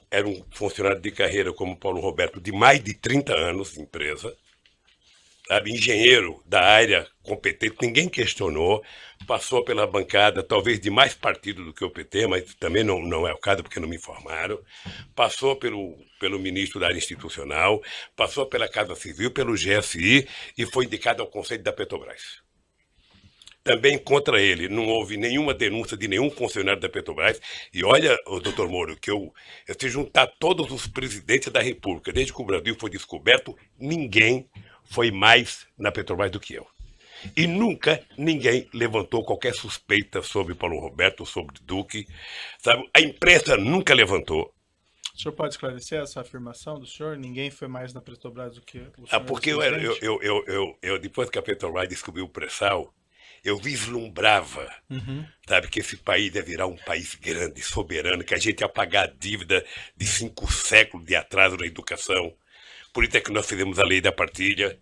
era um funcionário de carreira como Paulo Roberto de mais de 30 anos de empresa, sabe, engenheiro da área competente, ninguém questionou, passou pela bancada, talvez de mais partido do que o PT, mas também não é o caso porque não me informaram, passou pelo ministro da área institucional, passou pela Casa Civil, pelo GSI e foi indicado ao Conselho da Petrobras. Também contra ele não houve nenhuma denúncia de nenhum funcionário da Petrobras. E olha, doutor Moro, que se juntar todos os presidentes da República, desde que o Brasil foi descoberto, ninguém foi mais na Petrobras do que eu. E nunca ninguém levantou qualquer suspeita sobre Paulo Roberto, sobre Duque. Sabe? A imprensa nunca levantou. O senhor pode esclarecer essa afirmação do senhor? Ninguém foi mais na Petrobras do que o senhor? Porque depois que a Petrobras descobriu o pré-sal, eu vislumbrava, sabe, que esse país ia virar um país grande, soberano, que a gente ia pagar a dívida de 5 séculos de atraso na educação. Por isso é que nós fizemos a lei da partilha.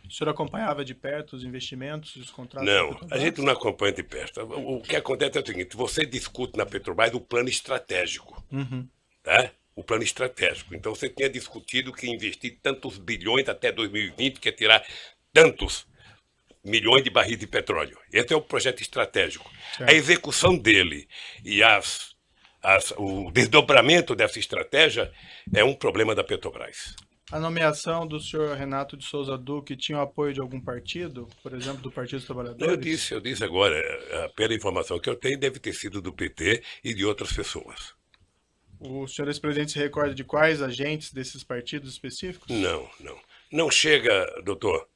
O senhor acompanhava de perto os investimentos e os contratos? Não, a gente não acompanha de perto. O que acontece é o seguinte, você discute na Petrobras o plano estratégico, tá? O plano estratégico. Então você tinha discutido que investir tantos bilhões até 2020, que é tirar tantos milhões de barris de petróleo. Esse é o projeto estratégico. Certo. A execução dele e o desdobramento dessa estratégia é um problema da Petrobras. A nomeação do senhor Renato de Souza Duque tinha o apoio de algum partido? Por exemplo, do Partido dos Trabalhadores? Eu disse agora, pela informação que eu tenho, deve ter sido do PT e de outras pessoas. O senhor ex-presidente se recorda de quais agentes desses partidos específicos? Não. Não chega, doutor,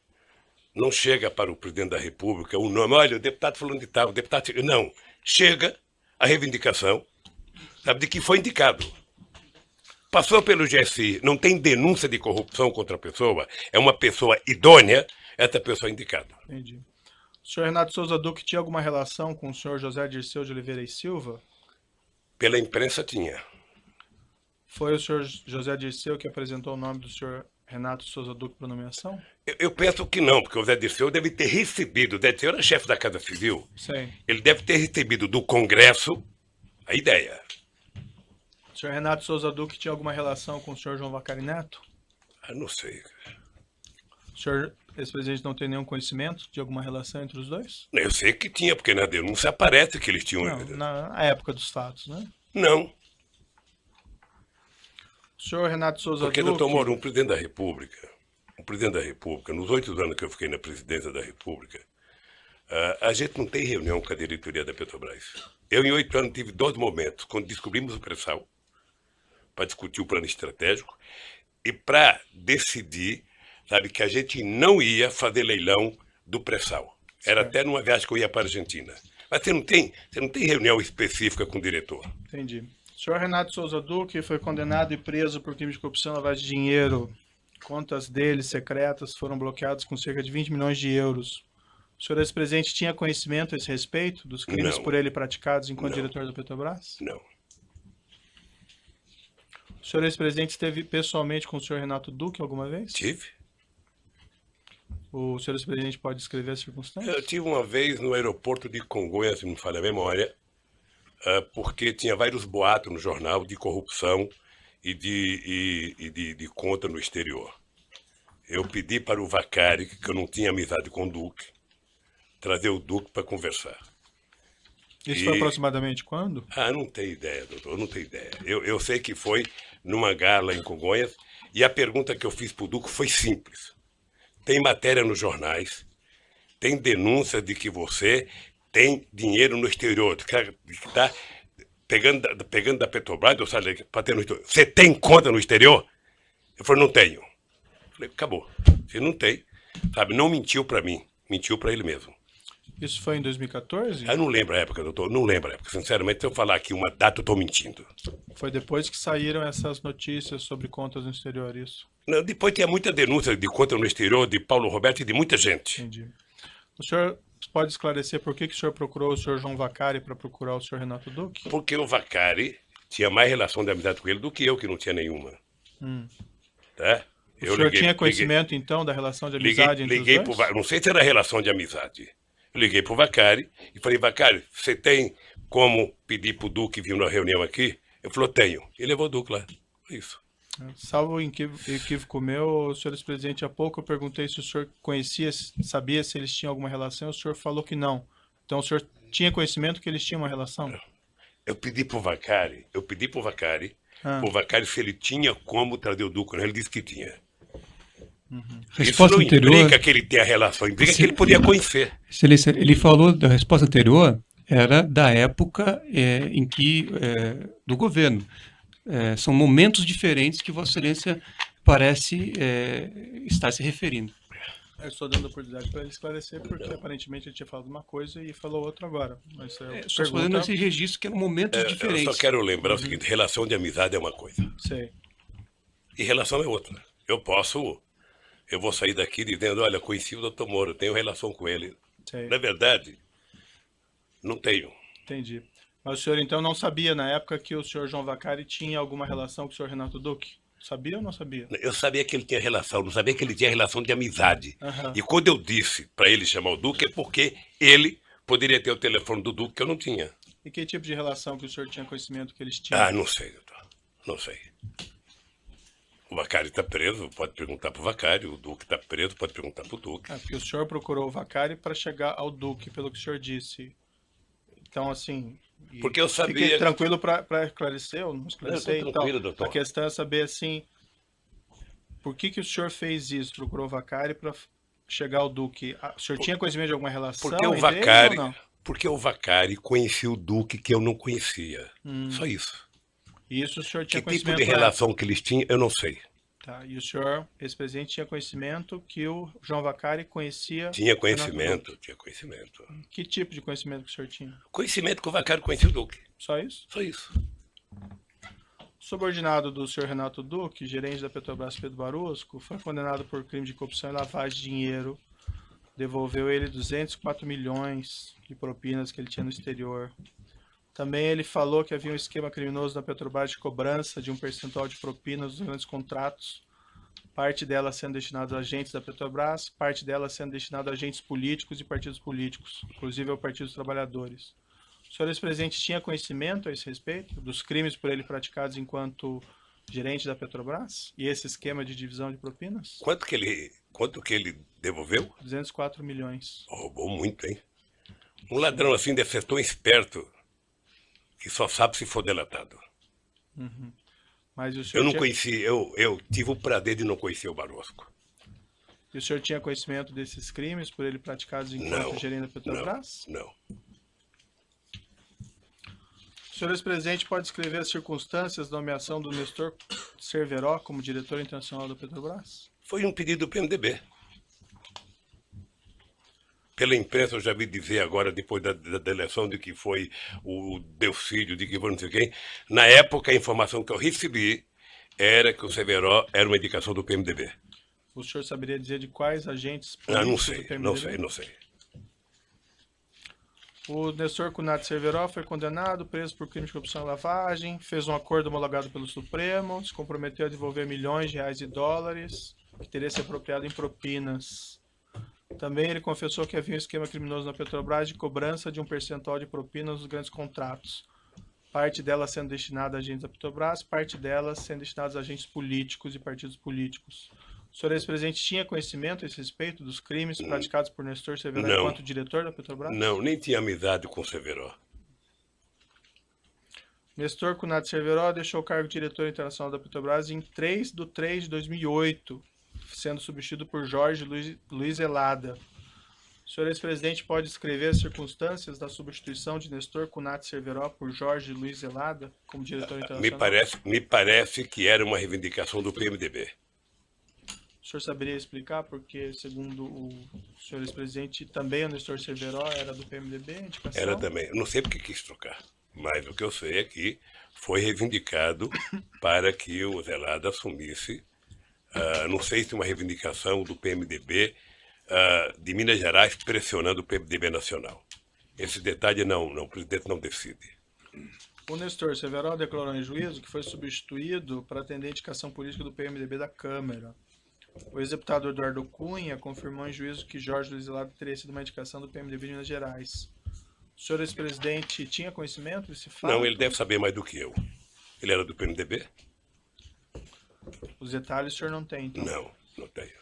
não chega para o presidente da República o nome, olha, o deputado falando de tal, o deputado... Não, chega a reivindicação, sabe, de que foi indicado. Passou pelo GSI, não tem denúncia de corrupção contra a pessoa, é uma pessoa idônea, essa pessoa é indicada. Entendi. O senhor Renato Souza Duque tinha alguma relação com o senhor José Dirceu de Oliveira e Silva? Pela imprensa tinha. Foi o senhor José Dirceu que apresentou o nome do senhor Renato Souza Duque para nomeação? Eu penso que não, porque o Zé Dirceu deve ter recebido, o Zé Dirceu era chefe da Casa Civil, Sim. ele deve ter recebido do Congresso a ideia. O senhor Renato Souza Duque tinha alguma relação com o senhor João Vacari Neto? Ah, não sei. O senhor, ex-presidente, não tem nenhum conhecimento de alguma relação entre os dois? Eu sei que tinha, porque na denúncia aparece que eles tinham... Não, na época dos fatos, né? Não, O senhor Renato Souza porque, Duque... doutor Moro, um presidente da República, nos 8 anos que eu fiquei na presidência da República, a gente não tem reunião com a diretoria da Petrobras. Eu, em 8 anos, tive 2 momentos, quando descobrimos o pré-sal, para discutir o plano estratégico e para decidir, sabe, que a gente não ia fazer leilão do pré-sal. Era até numa viagem que eu ia para a Argentina. Mas você não tem reunião específica com o diretor. Entendi. O senhor Renato Souza Duque foi condenado e preso por crime de corrupção e lavagem de dinheiro. Contas dele secretas foram bloqueadas com cerca de 20 milhões de euros. O senhor ex-presidente tinha conhecimento a esse respeito dos crimes Não. por ele praticados enquanto Não. diretor da Petrobras? Não. O senhor ex-presidente esteve pessoalmente com o senhor Renato Duque alguma vez? Tive. O senhor ex-presidente pode descrever as circunstâncias? Eu tive uma vez no aeroporto de Congonhas, se não me falha a memória, porque tinha vários boatos no jornal de corrupção e de conta no exterior. Eu pedi para o Vacari, que eu não tinha amizade com o Duque, trazer o Duque para conversar. Isso foi aproximadamente quando? Ah, não tenho ideia, doutor, não tenho ideia. Eu sei que foi numa gala em Congonhas e a pergunta que eu fiz para o Duque foi simples. Tem matéria nos jornais, tem denúncia de que você tem dinheiro no exterior, que está pegando da Petrobras, ou seja, para ter no exterior. Você tem conta no exterior? Eu falei, não tenho. Eu falei, acabou. Você não tem, sabe, não mentiu para mim, mentiu para ele mesmo. Isso foi em 2014? Eu não lembro a época, doutor, não lembro a época. Sinceramente, se eu falar aqui uma data, eu estou mentindo. Foi depois que saíram essas notícias sobre contas no exterior, isso? Não, depois tinha muita denúncia de conta no exterior, de Paulo Roberto e de muita gente. Entendi. O senhor pode esclarecer por que o senhor procurou o senhor João Vacari para procurar o senhor Renato Duque? Porque o Vacari tinha mais relação de amizade com ele do que eu, que não tinha nenhuma. Tá? O senhor tinha conhecimento, então, da relação de amizade entre os dois? Não sei se era relação de amizade. Eu liguei para o Vacari e falei, Vacari, você tem como pedir para o Duque vir na reunião aqui? Ele falou, tenho. E levou o Duque lá. Isso. Salvo equívoco meu, senhor ex-presidente, há pouco eu perguntei se o senhor conhecia, sabia se eles tinham alguma relação, o senhor falou que não. Então o senhor tinha conhecimento que eles tinham uma relação? Eu pedi para o Vacari, o Vacari se ele tinha como trazer o Duque, ele disse que tinha. Isso não implica que ele tenha relação, implica que ele podia conhecer. Excelência, ele falou da resposta anterior, era da época em que, do governo. São momentos diferentes que Vossa Excelência parece estar se referindo. Eu estou dando oportunidade para ele esclarecer, porque aparentemente ele tinha falado uma coisa e falou outra agora. Mas só fazendo esse registro que eram momentos diferentes. Eu só quero lembrar o seguinte, relação de amizade é uma coisa. Sei. E relação é outra. Eu vou sair daqui dizendo, olha, conheci o doutor Moro, tenho relação com ele. Sei. Na verdade, não tenho. Entendi. Mas o senhor então não sabia na época que o senhor João Vacari tinha alguma relação com o senhor Renato Duque? Sabia ou não sabia? Eu sabia que ele tinha relação, não sabia que ele tinha relação de amizade. E quando eu disse para ele chamar o Duque é porque ele poderia ter o telefone do Duque que eu não tinha. E que tipo de relação que o senhor tinha conhecimento que eles tinham? Ah, não sei, doutor. Não sei. O Vacari está preso, pode perguntar para o Vacari. O Duque está preso, pode perguntar para o Duque. Porque o senhor procurou o Vacari para chegar ao Duque, pelo que o senhor disse. Então, assim... Porque eu sabia... Fiquei tranquilo para esclarecer ou não esclarecer? Eu estou tranquilo, então, doutor. A questão é saber, assim, por que o senhor fez isso? Procurou o Vacari para chegar ao Duque? O senhor tinha conhecimento de alguma relação Porque o Vacari conhecia o Duque que eu não conhecia. Só isso. E isso o senhor tinha Que tipo conhecimento... de relação que eles tinham, eu não sei. Tá, e o senhor, ex-presidente, tinha conhecimento que o João Vaccari conhecia... Tinha Renato conhecimento, Duque. tinha conhecimento. Que tipo de conhecimento que o senhor tinha? Conhecimento que o Vaccari conhecia o Duque. Só isso? Só isso. Subordinado do senhor Renato Duque, gerente da Petrobras Pedro Barusco, foi condenado por crime de corrupção e lavagem de dinheiro. Devolveu ele 204 milhões de propinas que ele tinha no exterior. Também ele falou que havia um esquema criminoso na Petrobras de cobrança de um percentual de propinas dos grandes contratos, parte dela sendo destinada a agentes da Petrobras, parte dela sendo destinada a agentes políticos e partidos políticos, inclusive ao Partido dos Trabalhadores. O senhor ex-presidente tinha conhecimento a esse respeito dos crimes por ele praticados enquanto gerente da Petrobras? E esse esquema de divisão de propinas? Quanto que ele devolveu? 204 milhões. Roubou muito, hein? Um ladrão assim deve ser tão esperto que só sabe se for delatado. Mas o senhor Eu não tinha... conheci, eu tive o prazer de não conhecer o Barosco. E o senhor tinha conhecimento desses crimes por ele praticados enquanto Não, gerente da Petrobras? não. O senhor ex-presidente pode descrever as circunstâncias da nomeação do Nestor Cerveró como diretor internacional da Petrobras? Foi um pedido do PMDB. Pela imprensa eu já vi dizer agora, depois da eleição, de que foi o Delcídio, de que foi não sei quem. Na época, a informação que eu recebi era que o Cerveró era uma indicação do PMDB. O senhor saberia dizer de quais agentes Ah, não políticos sei, do PMDB? não sei. O Nestor Cunhat Cerveró foi condenado, preso por crime de corrupção e lavagem, fez um acordo homologado pelo Supremo, se comprometeu a devolver milhões de reais e dólares, que teria se apropriado em propinas. Também ele confessou que havia um esquema criminoso na Petrobras de cobrança de um percentual de propinas dos grandes contratos. Parte dela sendo destinada a agentes da Petrobras, parte dela sendo destinada a agentes políticos e partidos políticos. O senhor ex-presidente tinha conhecimento a esse respeito dos crimes praticados por Nestor Cerveró Não. enquanto diretor da Petrobras? Não, nem tinha amizade com o Cerveró. Nestor Cunhat Cerveró deixou o cargo de diretor internacional da Petrobras em 3 de 3 de 2008, sendo substituído por Jorge Luiz Elada. O senhor ex-presidente pode descrever as circunstâncias da substituição de Nestor Cunhat Cerveró por Jorge Luiz Elada como diretor internacional? Me parece que era uma reivindicação do PMDB. O senhor saberia explicar porque, segundo o senhor ex-presidente, também o Nestor Cerveró era do PMDB, indicação? Era também. Eu não sei porque quis trocar, mas o que eu sei é que foi reivindicado para que o Zelada assumisse, não sei se uma reivindicação do PMDB de Minas Gerais pressionando o PMDB nacional. Esse detalhe o presidente não decide. O Nestor Cerveró declarou em juízo que foi substituído para atender a indicação política do PMDB da Câmara. O ex-deputado Eduardo Cunha confirmou em juízo que Jorge Luiz Elada teria sido uma indicação do PMDB de Minas Gerais. O senhor ex-presidente tinha conhecimento desse fato? Não, ele deve saber mais do que eu. Ele era do PMDB? Os detalhes o senhor não tem, então? Não tenho.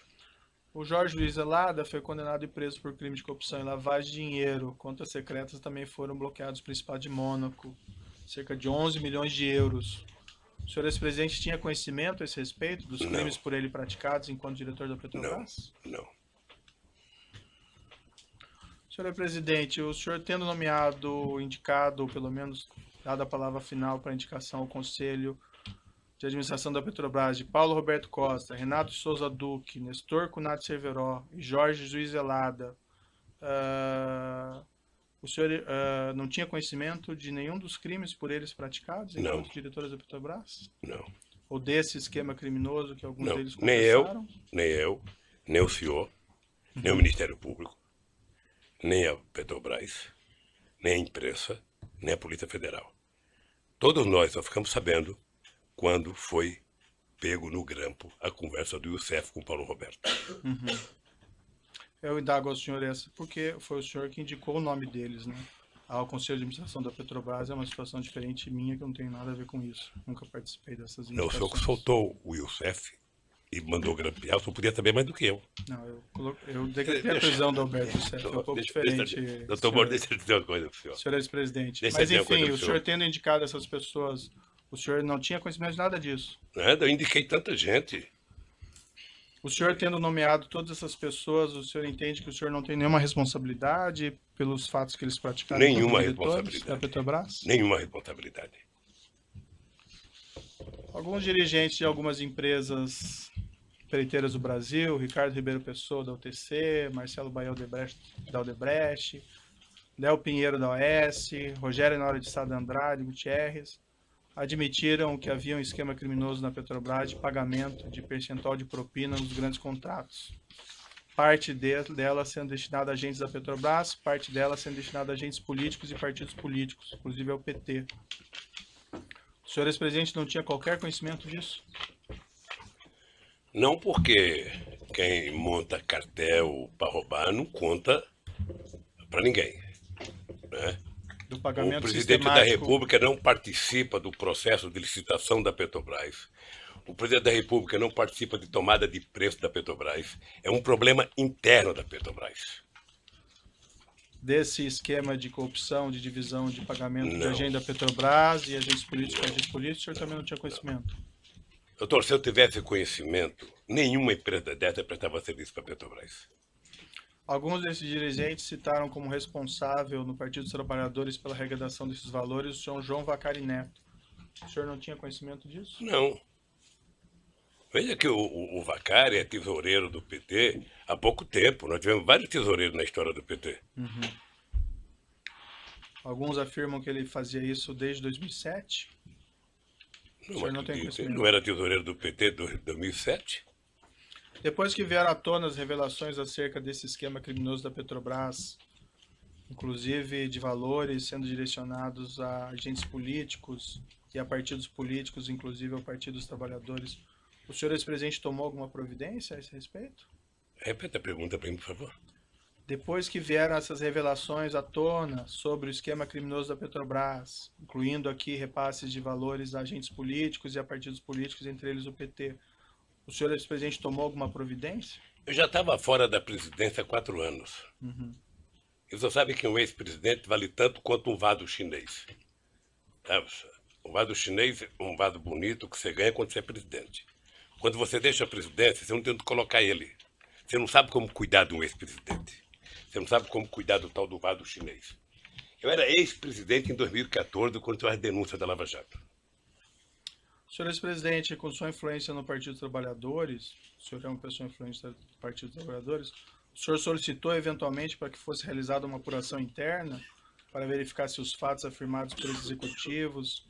O Jorge Luiz Elada foi condenado e preso por crime de corrupção e lavagem de dinheiro. Contas secretas também foram bloqueados no Principado de Mônaco. Cerca de 11 milhões de euros. O senhor ex-presidente tinha conhecimento a esse respeito dos crimes por ele praticados enquanto diretor da Petrobras? Não. Senhor presidente, o senhor tendo nomeado, indicado, ou pelo menos dado a palavra final para indicação ao Conselho de Administração da Petrobras de Paulo Roberto Costa, Renato Souza Duque, Nestor Cunhat Cerveró e Jorge Luiz Elada, o senhor não tinha conhecimento de nenhum dos crimes por eles praticados enquanto diretores da Petrobras? Não. Ou desse esquema criminoso que alguns deles Nem confessaram? nem o senhor, nem o Ministério Público, nem a Petrobras, nem a imprensa, nem a Polícia Federal. Todos nós só ficamos sabendo quando foi pego no grampo a conversa do Youssef com o Paulo Roberto. Eu indago ao senhor essa, porque foi o senhor que indicou o nome deles, né? Ao Conselho de Administração da Petrobras é uma situação diferente minha, que eu não tenho nada a ver com isso. Nunca participei dessas Não, o indicações. senhor que soltou o Youssef e mandou grampear, o senhor podia saber mais do que eu. Não, eu decretei a prisão do Alberto Youssef, é um pouco diferente. Doutor Moro, deixa eu dizer uma coisa pro senhor. Senhor ex-presidente. Deixa Mas eu dizer uma coisa enfim, pro o senhor tendo indicado essas pessoas, o senhor não tinha conhecimento de nada disso? Nada, eu indiquei tanta gente. O senhor tendo nomeado todas essas pessoas, o senhor entende que o senhor não tem nenhuma responsabilidade pelos fatos que eles praticaram? Nenhuma como diretores responsabilidade. da Petrobras? Nenhuma responsabilidade. Alguns dirigentes de algumas empresas empreiteiras do Brasil, Ricardo Ribeiro Pessoa, da UTC, Marcelo Baia da Odebrecht, Léo Pinheiro, da OS, Rogério Nora de Sá da Andrade, Gutierrez, admitiram que havia um esquema criminoso na Petrobras de pagamento de percentual de propina nos grandes contratos. Parte dela sendo destinada a agentes da Petrobras, parte dela sendo destinada a agentes políticos e partidos políticos, inclusive ao PT. O senhor ex-presidente não tinha qualquer conhecimento disso? Não, porque quem monta cartel para roubar não conta para ninguém, né? Do O pagamento presidente da sistemático. República não participa do processo de licitação da Petrobras. O presidente da República não participa de tomada de preço da Petrobras. É um problema interno da Petrobras. Desse esquema de corrupção, de divisão de pagamento de Não. agente da Petrobras e agentes políticos com agentes políticos, o senhor também não tinha conhecimento? Doutor, se eu tivesse conhecimento, nenhuma empresa dessa prestava serviço para a Petrobras. Alguns desses dirigentes citaram como responsável no Partido dos Trabalhadores pela arrecadação desses valores o senhor João Vacari Neto. O senhor não tinha conhecimento disso? Não. Veja que o Vacari é tesoureiro do PT há pouco tempo. Nós tivemos vários tesoureiros na história do PT. Alguns afirmam que ele fazia isso desde 2007. Não, senhor não tem acredito. Ele conhecimento? não era tesoureiro do PT em 2007? Depois que vieram à tona as revelações acerca desse esquema criminoso da Petrobras, inclusive de valores sendo direcionados a agentes políticos e a partidos políticos, inclusive ao Partido dos Trabalhadores, o senhor ex-presidente tomou alguma providência a esse respeito? Repete a pergunta para mim, por favor. Depois que vieram essas revelações à tona sobre o esquema criminoso da Petrobras, incluindo aqui repasses de valores a agentes políticos e a partidos políticos, entre eles o PT, o senhor ex-presidente tomou alguma providência? Eu já estava fora da presidência há 4 anos. E você sabe que um ex-presidente vale tanto quanto um vado chinês. Sabe? Um vado chinês é um vado bonito que você ganha quando você é presidente. Quando você deixa a presidência, você não tem onde colocar ele. Você não sabe como cuidar de um ex-presidente. Você não sabe como cuidar do tal do vado chinês. Eu era ex-presidente em 2014, quando teve a denúncia da Lava Jato. O senhor ex-presidente, com sua influência no Partido dos Trabalhadores, o senhor é uma pessoa influente do Partido dos Trabalhadores, o senhor solicitou eventualmente para que fosse realizada uma apuração interna para verificar se os fatos afirmados pelos executivos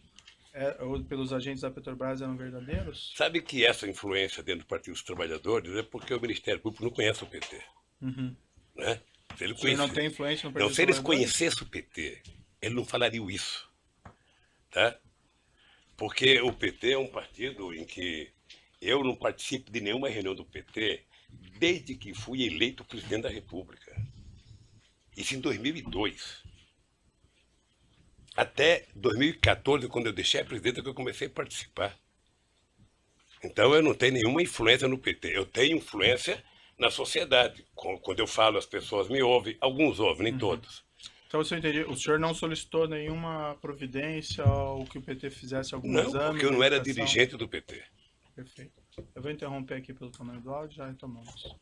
ou pelos agentes da Petrobras eram verdadeiros? Sabe que essa influência dentro do Partido dos Trabalhadores é porque o Ministério Público não conhece o PT. Né? Se ele O senhor não tem influência no Partido Não, dos se eles Trabalhadores? conhecessem o PT, eles não falariam isso. Tá? Porque o PT é um partido em que eu não participo de nenhuma reunião do PT desde que fui eleito presidente da República. Isso em 2002. Até 2014, quando eu deixei a presidência, que eu comecei a participar. Então eu não tenho nenhuma influência no PT. Eu tenho influência na sociedade. Quando eu falo, as pessoas me ouvem. Alguns ouvem, nem todos. Então, se eu entendi, o senhor não solicitou nenhuma providência ou que o PT fizesse algum exame? Não, porque eu não era verificação? dirigente do PT. Perfeito. Eu vou interromper aqui pelo tamanho do áudio, já retomamos.